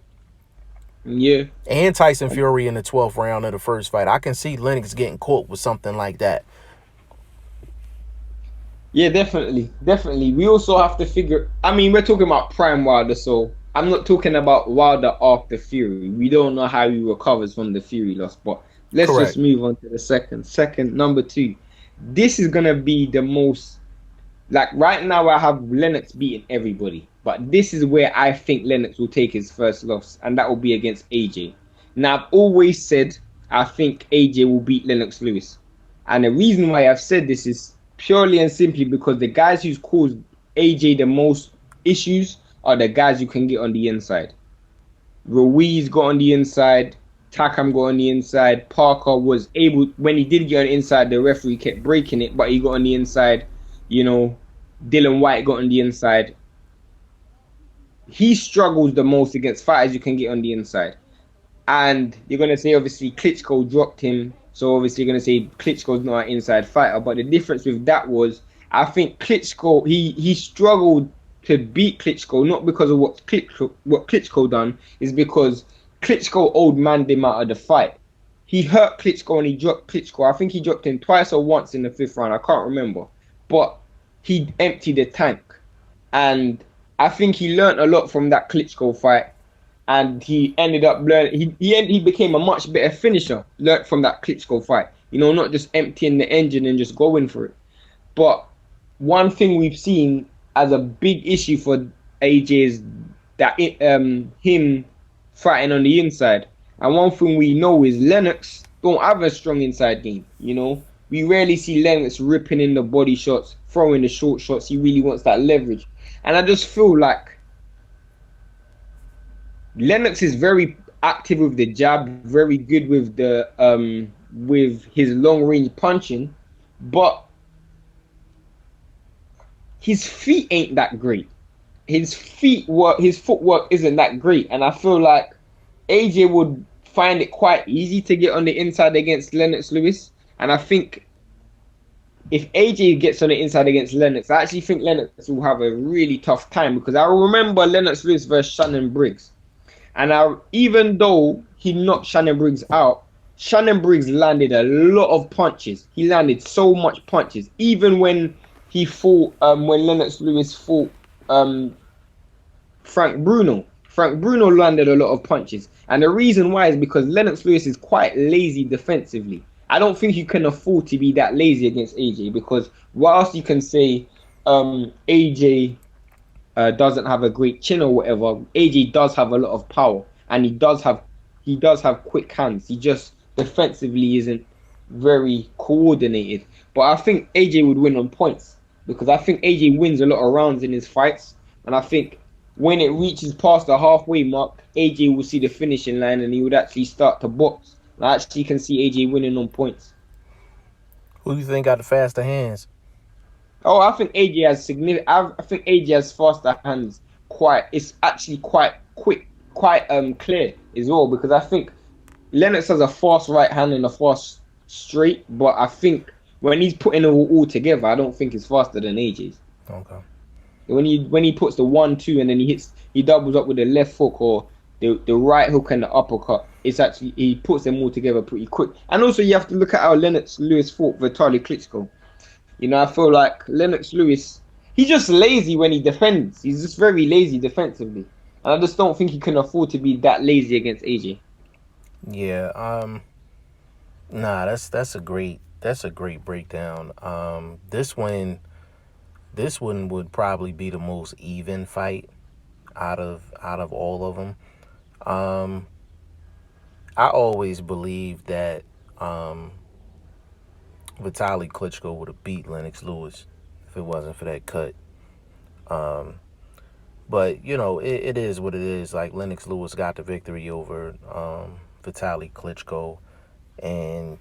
Yeah. And Tyson Fury in the 12th round of the first fight. I can see Lennox getting caught with something like that. Yeah, definitely, definitely. We also have to figure. I mean, we're talking about Prime Wilder, so I'm not talking about Wilder after Fury. We don't know how he recovers from the Fury loss, but let's just Correct. move on to the second. Second, number two. This is gonna be the most, like, right now. I have Lennox beating everybody, but this is where I think Lennox will take his first loss, and that will be against AJ. Now, I've always said I think AJ will beat Lennox Lewis, and the reason why I've said this is purely and simply because the guys who's caused AJ the most issues are the guys you can get on the inside. Ruiz got on the inside, Takam got on the inside, Parker was able, when he did get on the inside, the referee kept breaking it, but he got on the inside. You know, Dylan White got on the inside. He struggles the most against fighters you can get on the inside. And you're going to say, obviously, Klitschko dropped him. So obviously, you're going to say Klitschko's not an inside fighter. But the difference with that was, I think Klitschko, he struggled to beat Klitschko, not because of what Klitschko done, is because Klitschko old manned him out of the fight. He hurt Klitschko and he dropped Klitschko. I think he dropped him twice or once in the 5th round. I can't remember. But he emptied the tank. And I think he learned a lot from that Klitschko fight, and he ended up learning. He became a much better finisher. Learned from that Klitschko fight. You know, not just emptying the engine and just going for it. But one thing we've seen as a big issue for AJ is that him fighting on the inside. And one thing we know is Lennox don't have a strong inside game. You know, we rarely see Lennox ripping in the body shots, throwing the short shots. He really wants that leverage. And I just feel like Lennox is very active with the jab, very good with his long range punching, but his feet ain't that great. His footwork isn't that great, and I feel like AJ would find it quite easy to get on the inside against Lennox Lewis. And I think if AJ gets on the inside against Lennox, I actually think Lennox will have a really tough time, because I remember Lennox Lewis versus Shannon Briggs. And even though he knocked Shannon Briggs out, Shannon Briggs landed a lot of punches. He landed so much punches. Even when he fought, when Lennox Lewis fought Frank Bruno. Frank Bruno landed a lot of punches. And the reason why is because Lennox Lewis is quite lazy defensively. I don't think you can afford to be that lazy against AJ, because whilst you can say AJ doesn't have a great chin or whatever, AJ does have a lot of power, and he does have quick hands. He just defensively isn't very coordinated. But I think AJ would win on points, because I think AJ wins a lot of rounds in his fights, and I think when it reaches past the halfway mark, AJ will see the finishing line and he would actually start to box. I actually can see AJ winning on points. Who do you think got the faster hands? Oh, I think AJ has significant. I think AJ has faster hands. It's actually quite quick, quite clear as well. Because I think Lennox has a fast right hand and a fast straight, but I think when he's putting it all together, I don't think it's faster than AJ's. Okay. When he puts the 1-2 and then he doubles up with the left hook or the right hook and the uppercut. It's actually he puts them all together pretty quick. And also you have to look at how Lennox Lewis fought Vitaly Klitschko. You know, I feel like Lennox Lewis, he's just lazy when he defends. He's just very lazy defensively. And I just don't think he can afford to be that lazy against AJ. Yeah. Nah, that's a great breakdown. This one would probably be the most even fight out of all of them. Um, I always believed that Vitaly Klitschko would have beat Lennox Lewis if it wasn't for that cut. Um, but it is what it is. Like Lennox Lewis got the victory over Vitaly Klitschko, and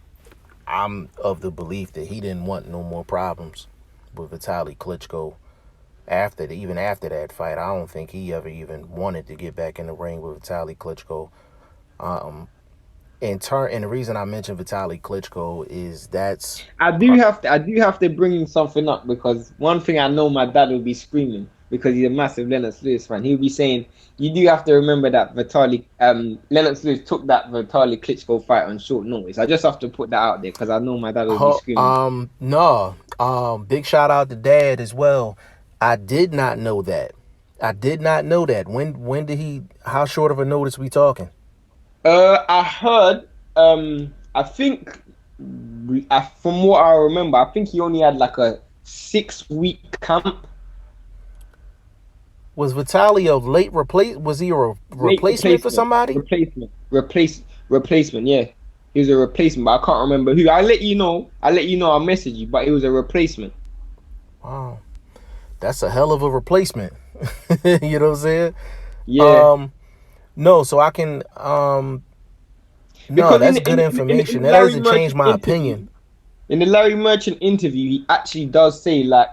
I'm of the belief that he didn't want no more problems with Vitaly Klitschko even after that fight. I don't think he ever even wanted to get back in the ring with Vitaly Klitschko. Um, and the reason I mentioned Vitaly Klitschko is that's I do have to bring something up because one thing I know my dad will be screaming because he's a massive Lennox Lewis fan. He'll be saying you do have to remember that Lennox Lewis took that Vitaly Klitschko fight on short notice. I just have to put that out there because I know my dad will be screaming. no. Big shout out to Dad as well. I did not know that. I did not know that. When did he? How short of a notice we talking? I heard. I think. From what I remember, I think he only had like a 6 week camp. Was Vitaly a late replace? Was he a Late replacement for somebody? replacement. Yeah, he was a replacement, but I can't remember who. I'll let you know. I'll let you know. I'll message you, but it was a replacement. Wow, that's a hell of a replacement. You know what I'm saying? Yeah, Um, no, so I can. No, because in that's the, good in information. the That Larry doesn't change Merchant my interview, opinion. he actually does say like,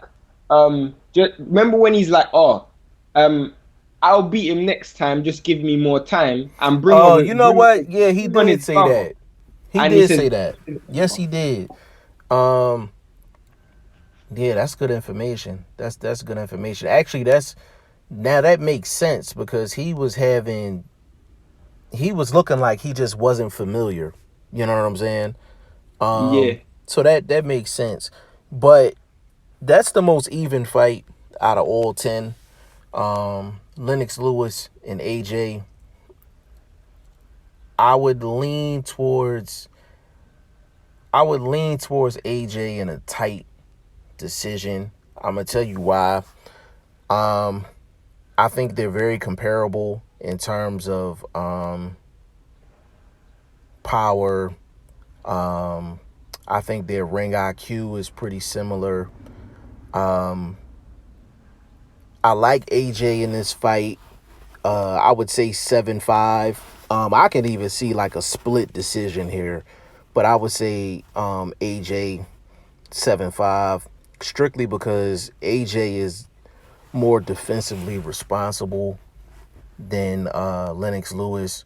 just remember when he's like, oh, um, I'll beat him next time. Just give me more time and Oh, you know what? Yeah, he bring on did his say counter. that. He And he did says, say that. Yes, he did. Um, yeah, that's good information. That's good information. Actually, now that makes sense because he was looking like he just wasn't familiar. You know what I'm saying? yeah, So that makes sense. But that's the most even fight out of all 10. Lennox Lewis and AJ. I would lean towards AJ in a tight decision. I'm gonna tell you why. Um, I think they're very comparable in terms of power. Um, I think their ring IQ is pretty similar. Um, I like AJ in this fight. I would say 7-5. I can even see like a split decision here, but I would say AJ 7-5 strictly because AJ is more defensively responsible than Lennox Lewis.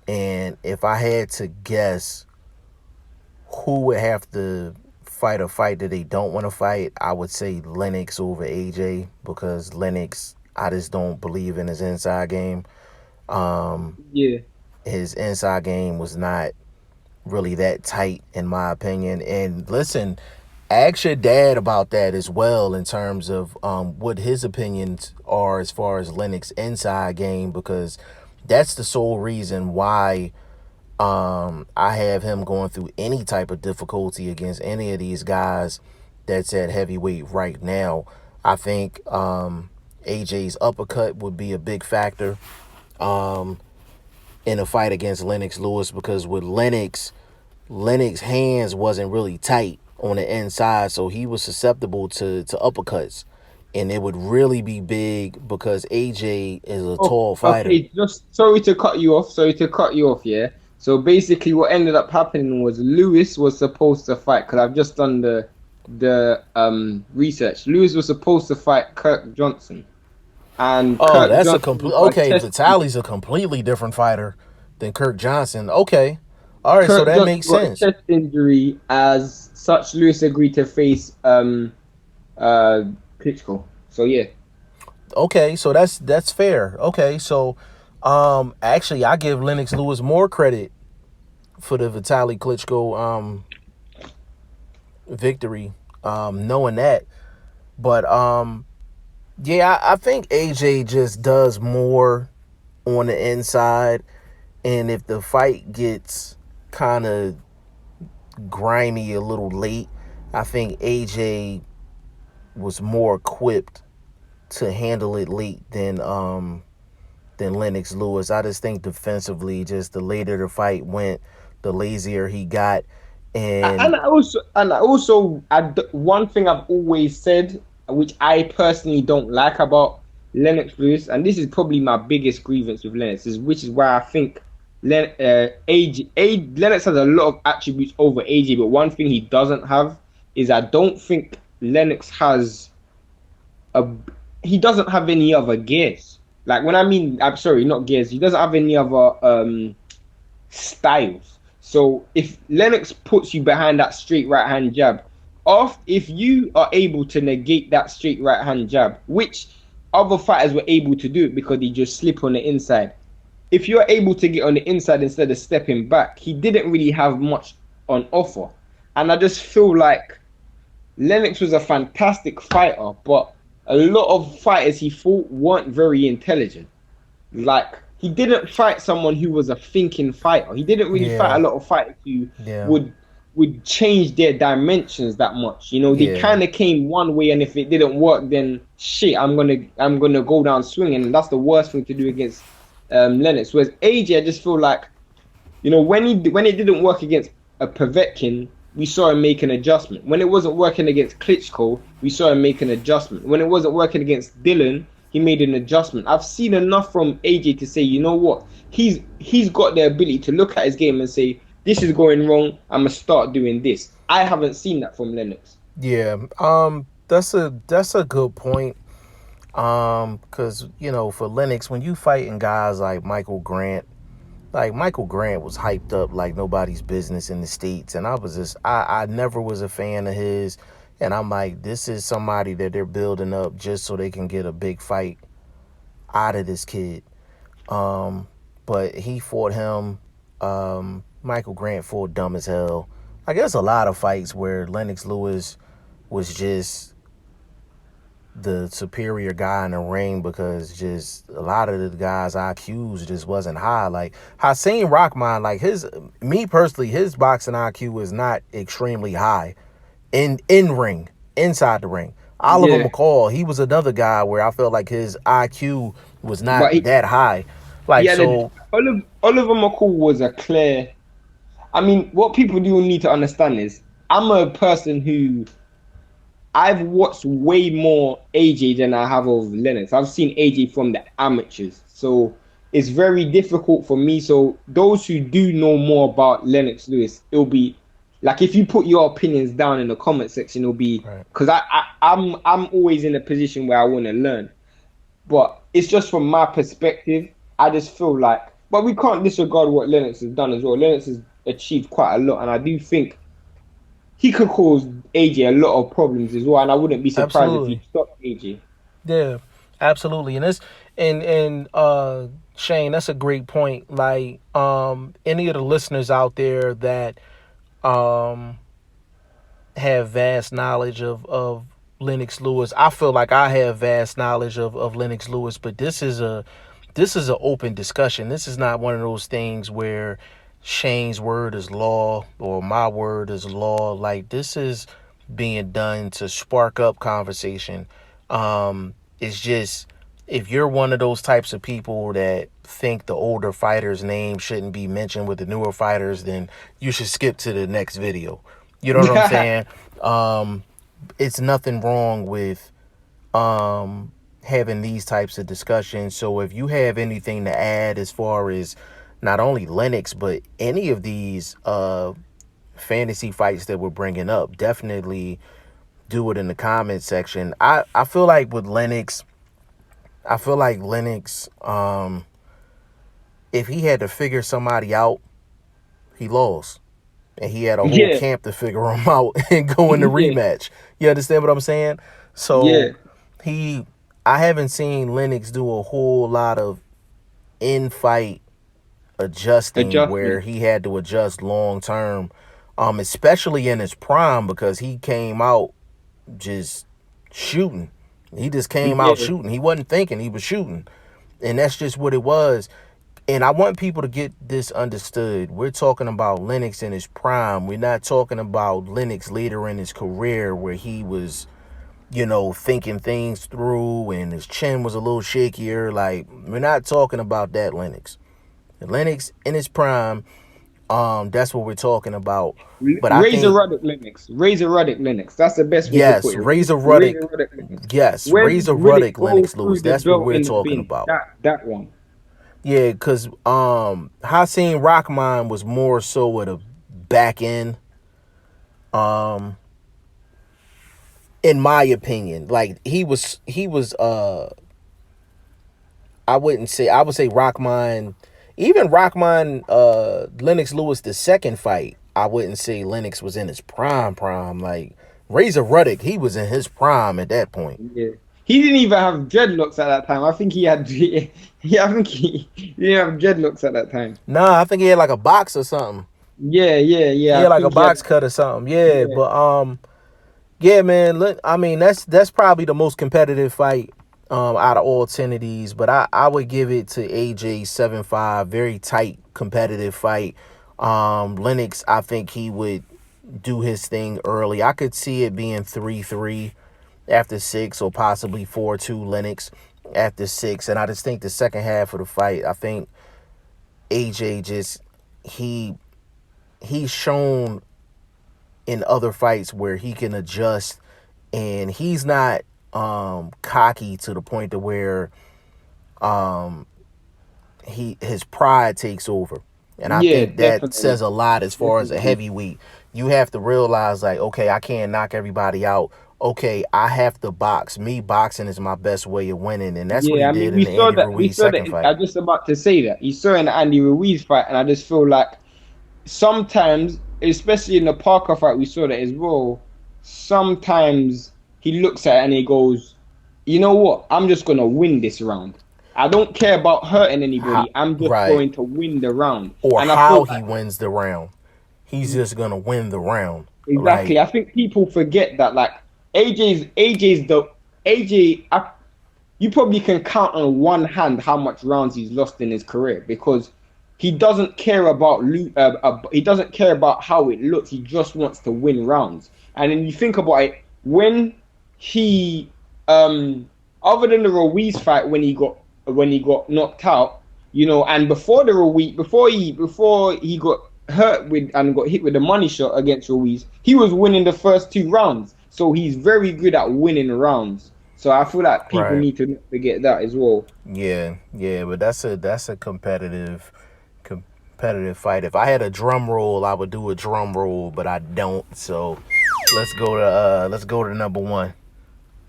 And if I had to guess who would have to fight a fight that they don't want to fight, I would say Lennox over AJ because Lennox, I just don't believe in his inside game. Um, yeah. his inside game was not really that tight, in my opinion. And listen, ask your dad about that as well in terms of what his opinions are as far as Lennox inside game because that's the sole reason why I have him going through any type of difficulty against any of these guys that's at heavyweight right now. I think AJ's uppercut would be a big factor um, in a fight against Lennox Lewis because with Lennox hands wasn't really tight on the inside, so he was susceptible to uppercuts. And it would really be big because AJ is a Oh, tall fighter. okay. Just sorry to cut you off. Sorry to cut you off. Yeah. So basically, what ended up happening was Lewis was supposed to fight because I've just done the research. Lewis was supposed to fight Kirk Johnson, and Oh, Kirk that's a Johnson complete got okay. tested. Vitaly's a completely different fighter than Kirk Johnson. Okay, All right, so Kurt that just makes got a sense. chest injury as such. Lewis agreed to face uh Klitschko. So yeah. Okay, so that's fair. Okay, so actually I give Lennox Lewis more credit for the Vitaly Klitschko victory, knowing that. But yeah, I think AJ just does more on the inside, and if the fight gets kind of grimy a little late, I think AJ was more equipped to handle it late than Lennox Lewis. I just think defensively, just the later the fight went, the lazier he got. And One thing I've always said, which I personally don't like about Lennox Lewis, and this is probably my biggest grievance with Lennox, is which is why I think Lennox has a lot of attributes over AJ, but one thing he doesn't have is I don't think Lennox has a he doesn't have any other gears. Like when I mean, I'm sorry, not gears. He doesn't have any other styles. So if Lennox puts you behind that straight right hand jab, if you are able to negate that straight right hand jab, which other fighters were able to do it because he just slip on the inside. If you're able to get on the inside instead of stepping back, he didn't really have much on offer. And I just feel like Lennox was a fantastic fighter, but a lot of fighters he fought weren't very intelligent. Like he didn't fight someone who was a thinking fighter. He didn't really fight yeah, a lot of fighters who yeah, would would change their dimensions that much. You know, they yeah, kind of came one way, and if it didn't work, then shit, I'm gonna go down swinging, and that's the worst thing to do against Lennox. Whereas AJ, I just feel like when it didn't work against a Povetkin, we saw him make an adjustment. When it wasn't working against Klitschko, we saw him make an adjustment. When it wasn't working against Dylan, he made an adjustment. I've seen enough from AJ to say, you know what? He's got the ability to look at his game and say, this is going wrong. I'm gonna start doing this. I haven't seen that from Lennox. yeah. That's a good point. Because for Lennox, when you fighting guys like Michael Grant was hyped up like nobody's business in the States. And I never was a fan of his. And I'm like, this is somebody that they're building up just so they can get a big fight out of this kid. But he fought him. Michael Grant fought dumb as hell. I guess a lot of fights where Lennox Lewis was just the superior guy in the ring because just a lot of the guys' IQs just wasn't high. Like Hasim Rahman, like me personally, his boxing IQ is not extremely high in ring, inside the ring. Oliver Yeah, McCall, he was another guy where I felt like his IQ was not but that high. he Like had a so, Oliver McCall was a clear. I mean, what people do need to understand is I'm a person who I've watched way more AJ than I have of Lennox. I've seen AJ from the amateurs. So it's very difficult for me. So those who do know more about Lennox Lewis, it'll be like if you put your opinions down in the comment section, it'll be right. because I'm always in a position where I want to learn. But it's just from my perspective, I just feel like but we can't disregard what Lennox has done as well. Lennox has achieved quite a lot, and I do think he could cause AJ a lot of problems as well, and I wouldn't be surprised if he Absolutely. stopped AJ. Yeah, absolutely. And Shane, that's a great point. Like, any of the listeners out there that um have vast knowledge of Lennox Lewis. I feel like I have vast knowledge of Lennox Lewis, but this is an open discussion. This is not one of those things where Shane's word is law or my word is law. Like, this is being done to spark up conversation. It's just, if you're one of those types of people that think the older fighters' name shouldn't be mentioned with the newer fighters, then you should skip to the next video. You know what I'm Yeah, saying? Um, it's nothing wrong with having these types of discussions. So if you have anything to add as far as not only Lennox but any of these fantasy fights that we're bringing up, definitely do it in the comment section. I feel like with Lennox, if he had to figure somebody out he lost. And he had a whole Yeah, camp to figure him out and go in the yeah, rematch. You understand what I'm saying? yeah. So I haven't seen Lennox do a whole lot of in-fight adjusting where Adjustment. he had to adjust long term, especially in his prime, because he came out just shooting. He just came out Yeah, shooting. He wasn't thinking, he was shooting. And that's just what it was. And I want people to get this understood. We're talking about Lennox in his prime. We're not talking about Lennox later in his career where he was, thinking things through and his chin was a little shakier. Like, we're not talking about that Lennox. Lennox in his prime, that's what we're talking about. But I Razor think, Ruddock Lennox. Razor Ruddock Lennox. That's the best way to yes, put it. Razor Razor Ruddock, Ruddock Lennox. yes, When Razor Riddick Ruddock, goes Lennox through Lewis. the That's what belt we're in the talking bin. about. That one. Yeah, because Hasim Rahman was more so at a back end, um, in my opinion. Like he was I would say Rahman, even Rahman, Lennox Lewis the second fight, I wouldn't say Lennox was in his prime. Like Razor Ruddock, he was in his prime at that point. Yeah. He didn't even have dreadlocks at that time. I think he had. Yeah, I think he didn't have dreadlocks at that time. Nah, I think he had like a box or something. Yeah, yeah, He yeah. I had like a think he had. box cut or something. Yeah, Yeah, but yeah, man. Look, I mean, that's probably the most competitive fight out of all 10 of these. But I would give it to AJ 7-5. Very tight, competitive fight. Lennox, I think he would do his thing early. I could see it being 3-3 after 6, or possibly 4-2 Lennox after 6. And I just think the second half of the fight, I think AJ just he he's shown in other fights where he can adjust, and he's not cocky to the point to where um his pride takes over. And I yeah, think that definitely, says a lot as far as a definitely. heavyweight. You have to realize, like, okay, I can't knock everybody out. Okay, I have to box. Me boxing is my best way of winning, and that's what he Yeah, I mean, did in we the saw Andy that. We Ruiz saw second that. I fight. was just about to say that you saw in the Andy Ruiz fight, and I just feel like sometimes, especially in the Parker fight, we saw that as well. Sometimes he looks at it and he goes, "You know what? I'm just gonna win this round. I don't care about hurting How, anybody. I'm just right. going to win the round." Or And I feel how like he wins the round. He's just gonna win the round. exactly. Like, I think people forget that like AJ's the AJ. You probably can count on one hand how much rounds he's lost in his career because he doesn't care about he doesn't care about how it looks. He just wants to win rounds. And then you think about it when he other than the Ruiz fight when he got knocked out, and before the Ruiz before he got hurt with and got hit with the money shot against Ruiz, he was winning the first two rounds. So he's very good at winning rounds. So I feel like people right. need to not forget that as well. Yeah, but that's a competitive fight. If I had a drum roll, I would do a drum roll, but I don't. So let's go to number one.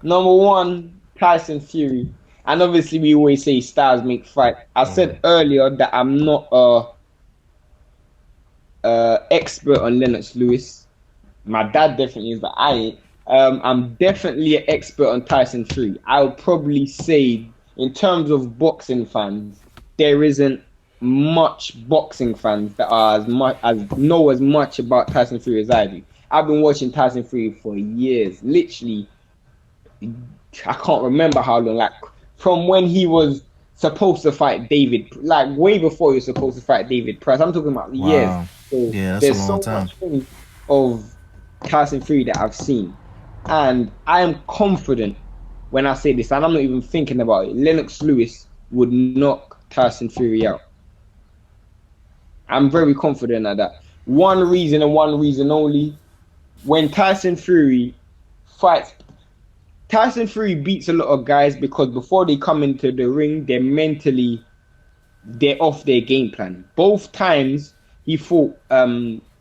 Number one, Tyson Fury. And obviously we always say styles make fight. I Hmm. said earlier that I'm not a expert on Lennox Lewis. My dad definitely is, but I ain't. I'm definitely an expert on Tyson Fury. I would probably say, in terms of boxing fans, there isn't much boxing fans that are as know as much about Tyson Fury as I do. I've been watching Tyson Fury for years, literally. I can't remember how long. Like from when he was supposed to fight David, like way before he was supposed to fight David Price. I'm talking about years. Wow. So Yeah, that's a there's long so time. much things of Tyson Fury that I've seen, and I am confident when I say this, and I'm not even thinking about it. Lennox Lewis would knock Tyson Fury out. I'm very confident of that. One reason and one reason only: when Tyson Fury fights Tyson Fury beats a lot of guys because before they come into the ring, they're off their game plan. Both times he fought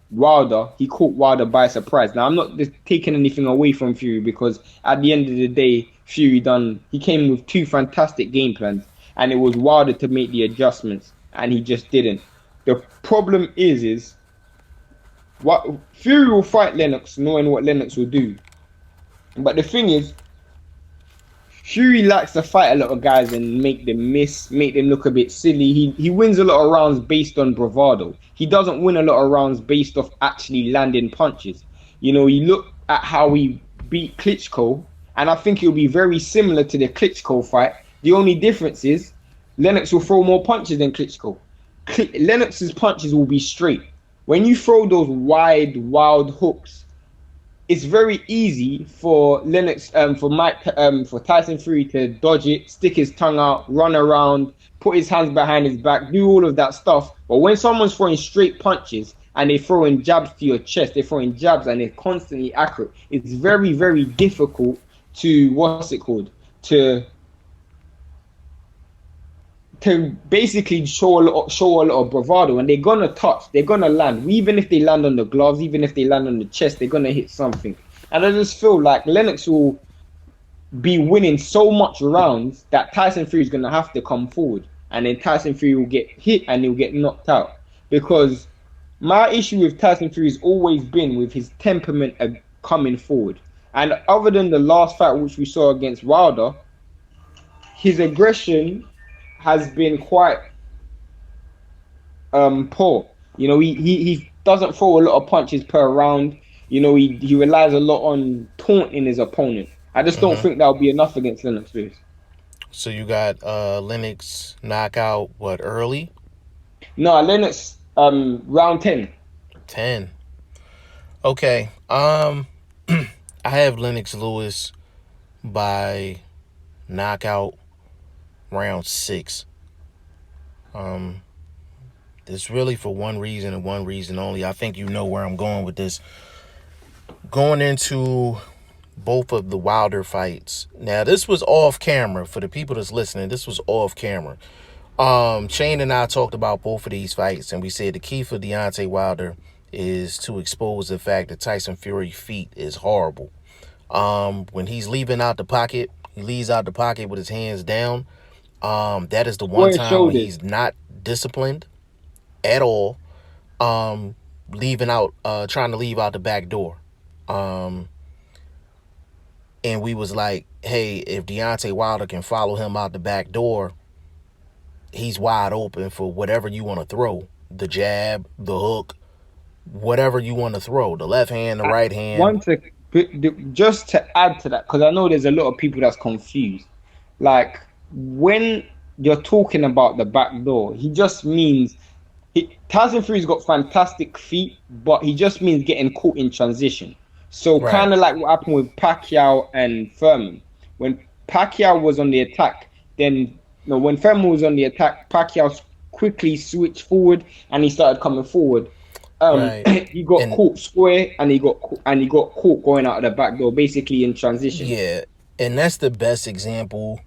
Wilder, he caught Wilder by surprise. Now I'm not just taking anything away from Fury because at the end of the day, he came with two fantastic game plans, and it was Wilder to make the adjustments, and he just didn't. The problem is what Fury will fight Lennox, knowing what Lennox will do. But the thing is, Fury likes to fight a lot of guys and make them miss, make them look a bit silly. He wins a lot of rounds based on bravado. He doesn't win a lot of rounds based off actually landing punches. You know, you look at how he beat Klitschko, and I think it'll be very similar to the Klitschko fight. The only difference is Lennox will throw more punches than Klitschko. Lennox's punches will be straight. When you throw those wide, wild hooks, it's very easy for Lennox, for Tyson Fury to dodge it, stick his tongue out, run around, put his hands behind his back, do all of that stuff. But when someone's throwing straight punches and they're throwing jabs to your chest, they're throwing jabs and they're constantly accurate, it's very, very difficult to, what's it called, to basically show a lot of bravado, and they're gonna touch, they're gonna land. Even if they land on the gloves, even if they land on the chest, they're gonna hit something. And I just feel like Lennox will be winning so much rounds that Tyson Fury is gonna have to come forward, and then Tyson Fury will get hit and he'll get knocked out. Because my issue with Tyson Fury has always been with his temperament coming forward. And other than the last fight which we saw against Wilder, his aggression has been quite poor. You know, he doesn't throw a lot of punches per round. You know, he relies a lot on taunting his opponent. I just don't think that'll be enough against Lennox Lewis. So you got Lennox knockout what early? No, Lennox round 10. 10. Okay. I have Lennox Lewis by knockout round 6. It's really for one reason and one reason only. I think you know where I'm going with this. Going into both of the Wilder fights. Now, this was off camera. For the people that's listening, this was off camera. Shane and I talked about both of these fights, and we said the key for Deontay Wilder is to expose the fact that Tyson Fury's feet is horrible. When he's leaving out the pocket, he leaves out the pocket with his hands down. That is the one time when he's not disciplined at all. Leaving out, trying to leave out the back door. And we was like, hey, if Deontay Wilder can follow him out the back door, he's wide open for whatever you want to throw. The jab, the hook, whatever you want to throw. The left hand, the right hand. Just to add to that, because I know there's a lot of people that's confused. Like, when you're talking about the back door, he just means Tyson Fury's got fantastic feet, but he just means getting caught in transition. So Right. kind of like what happened with Pacquiao and Furman. When Pacquiao was on the attack, then when Furman was on the attack, Pacquiao quickly switched forward and he started coming forward. Right. He got caught square and he got caught going out of the back door, basically in transition. Yeah, and that's the best example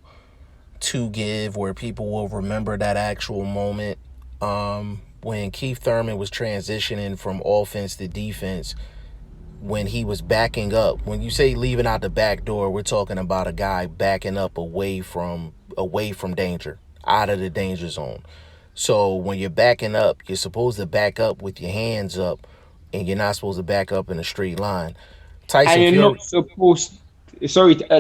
to give where people will remember that actual moment. When Keith Thurman was transitioning from offense to defense, when he was backing up. When you say leaving out the back door, we're talking about a guy backing up away from danger, out of the danger zone. So when you're backing up, you're supposed to back up with your hands up, and you're not supposed to back up in a straight line. Tyson And you're Fury. not supposed, sorry to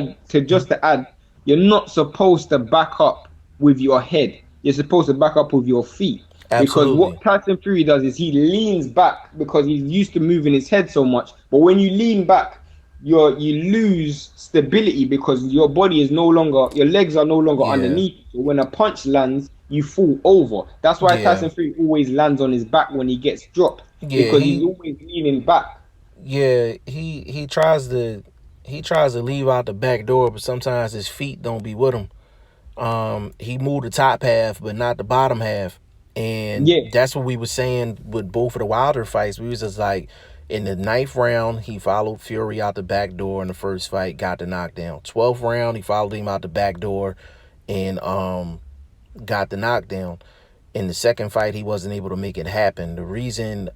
add, you're not supposed to back up with your head. You're supposed to back up with your feet. Because Absolutely. what Tyson Fury does is he leans back because he's used to moving his head so much. But when you lean back, you lose stability because your body is no longer, your legs are no longer underneath. So when a punch lands, you fall over. That's why Tyson Fury always lands on his back when he gets dropped, because he's always leaning back. Yeah, he tries to leave out the back door, but sometimes his feet don't be with him. He moved the top half, but not the bottom half. And that's what we were saying with both of the Wilder fights. We was just like, in the 9th round, he followed Fury out the back door in the first fight, got the knockdown. 12th round, he followed him out the back door and got the knockdown. In the second fight, he wasn't able to make it happen. The reason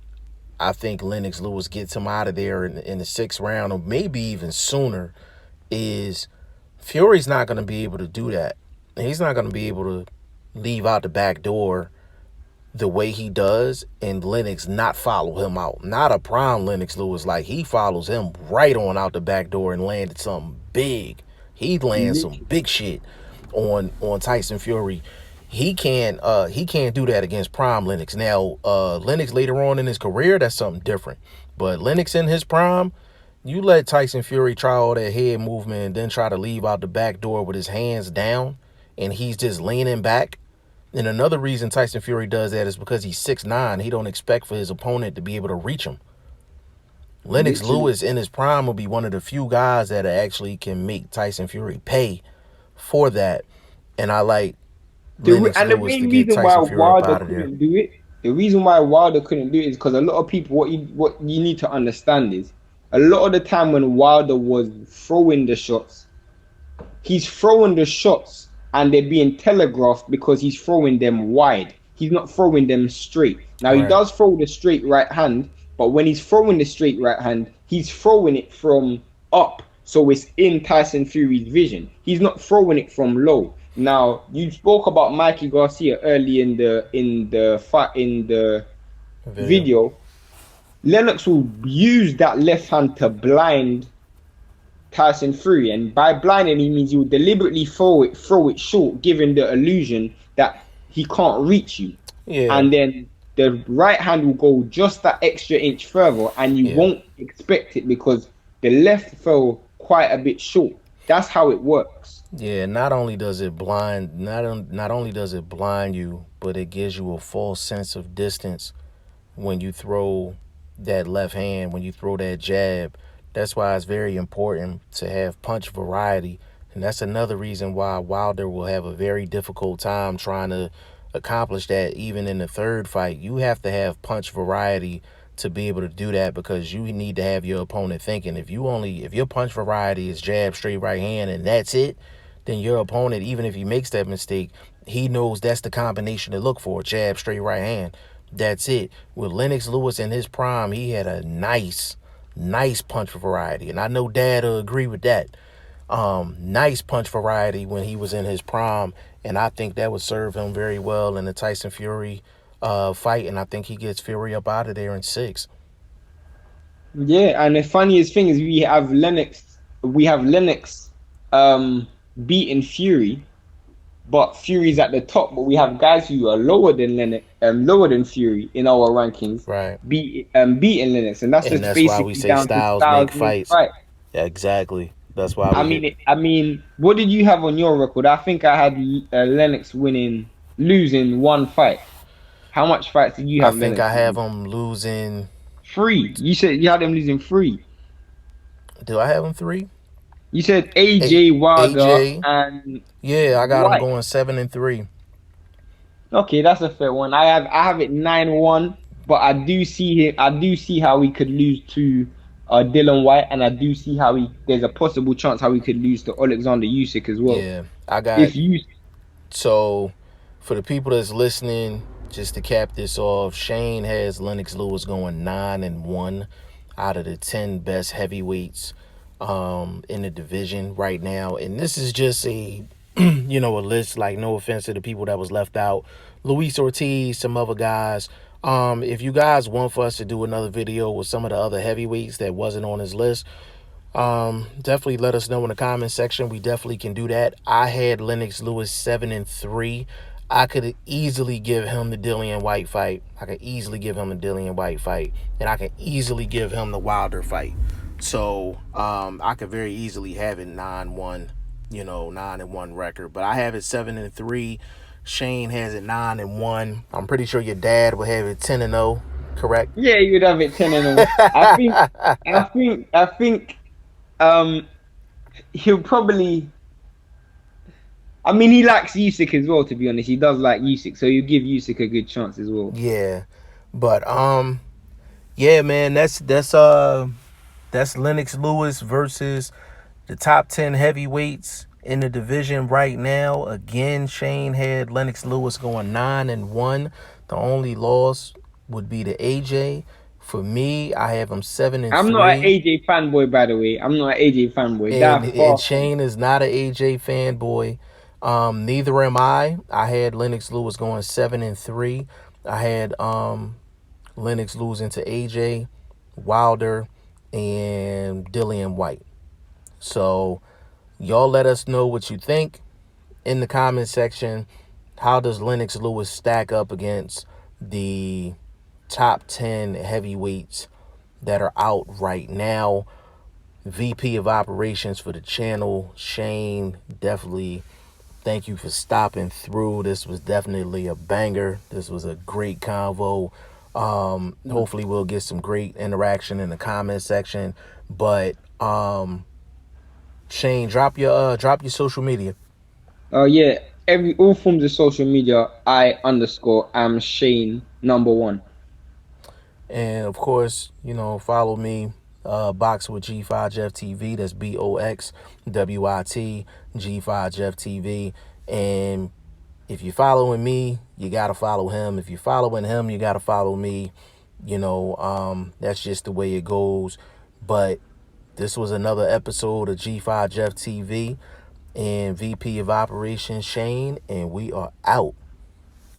I think Lennox Lewis gets him out of there in the 6th round, or maybe even sooner, is Fury's not going to be able to do that. He's not going to be able to leave out the back door the way he does and Lennox not follow him out. Not a prime Lennox Lewis. Like, he follows him right on out the back door and landed something big. He lands some Literally. big shit on Tyson Fury. He can't do that against prime Lennox. Now, Lennox later on in his career, that's something different. But Lennox in his prime, you let Tyson Fury try all that head movement and then try to leave out the back door with his hands down and he's just leaning back. And another reason Tyson Fury does that is because he's 6'9". He don't expect for his opponent to be able to reach him. Lennox Literally. Lewis in his prime will be one of the few guys that actually can make Tyson Fury pay for that. And I like Lennox And the Lewis to main get reason why Tyson Fury up Wilder out of there. couldn't do it, the reason why Wilder couldn't do it is because a lot of people, what you need to understand is, a lot of the time when Wilder was throwing the shots, he's throwing the shots and they're being telegraphed because he's throwing them wide. He's not throwing them straight. Now he Right. does throw the straight right hand, but when he's throwing the straight right hand, he's throwing it from up, so it's in Tyson Fury's vision. He's not throwing it from low. Now you spoke about Mikey Garcia early in the Video. video. Lennox will use that left hand to blind Tyson Fury, and by blinding he means he will deliberately throw it short, giving the illusion that he can't reach you. Yeah. And then the right hand will go just that extra inch further, and you Yeah. won't expect it because the left fell quite a bit short. That's how it works. Yeah, not only does it blind not only does it blind you, but it gives you a false sense of distance when you throw that left hand, when you throw that jab. That's why it's very important to have punch variety. And that's another reason why Wilder will have a very difficult time trying to accomplish that even in the third fight. You have to have punch variety to be able to do that because you need to have your opponent thinking. If your punch variety is jab, straight right hand, and that's it, then your opponent, even if he makes that mistake, he knows that's the combination to look for. Jab, straight right hand. That's it. With Lennox Lewis in his prime, he had a nice punch variety. And I know Dad will agree with that. Nice punch variety when he was in his prime. And I think that would serve him very well in the Tyson Fury fight. And I think he gets Fury up out of there in 6. Yeah, and the funniest thing is we have Lennox beating Fury, but Fury's at the top, but we have guys who are lower than Fury in our rankings, Right. beating Lennox, and that's And just that's why we basically say down to styles make styles make fights. fight. Yeah, exactly. That's why I we mean, get. what did you have on your record? I think I had Lennox losing one fight. How much fights did you I have think Lennox I have losing? him losing. Three. You said you had him losing three. Do I have him 3? You said A- AJ Wilder AJ. and Yeah, I got him White. going 7-3. Okay, that's a fair one. I have it 9-1, but I do see how we could lose to Dylan White, and I do see how there's a possible chance how we could lose to Alexander Usyk as well. Yeah, I got. If you So, for the people that's listening, just to cap this off, Shane has Lennox Lewis going 9-1 out of the 10 best heavyweights in the division right now. And this is just a a list. Like, no offense to the people that was left out, Luis Ortiz, some other guys. If you guys want for us to do another video with some of the other heavyweights that wasn't on his list, definitely let us know in the comment section. We definitely can do that. I had Lennox Lewis 7-3. I could easily give him the Dillian White fight. And I could easily give him the Wilder fight. So I could very easily have it 9-1, 9-1 record. But I have it 7-3. Shane has it 9-1. I'm pretty sure your dad will have it 10-0, correct? Yeah, you'd have it 10-0. I think he'll probably. I mean, he likes Usyk as well. To be honest, he does like Usyk, so you give Usyk a good chance as well. Yeah. But yeah, man, that's Lennox Lewis versus the top 10 heavyweights in the division right now. Again, Shane had Lennox Lewis going 9-1. The only loss would be to AJ. For me, I have him 7-3. I'm not an AJ fanboy, by the way. I'm not an AJ fanboy. And Shane is not an AJ fanboy. Neither am I. I had Lennox Lewis going 7-3. I had Lennox losing to AJ, Wilder, and Dillian White. So y'all let us know what you think in the comment section. How does Lennox Lewis stack up against the top 10 heavyweights that are out right now? VP of operations for the channel, Shane, definitely thank you for stopping through. This was definitely a banger. This was a great convo. Hopefully we'll get some great interaction in the comment section. But Shane, drop your social media. Yeah, every all forms of social media, I underscore am Shane #1. And of course, follow me, Box with G5Jefftv. That's BoxWit G5Jefftv. And if you're following me, you gotta follow him. If you're following him, you gotta follow me. That's just the way it goes. But this was another episode of G5Jefftv and VP of Operations Shane, and we are out.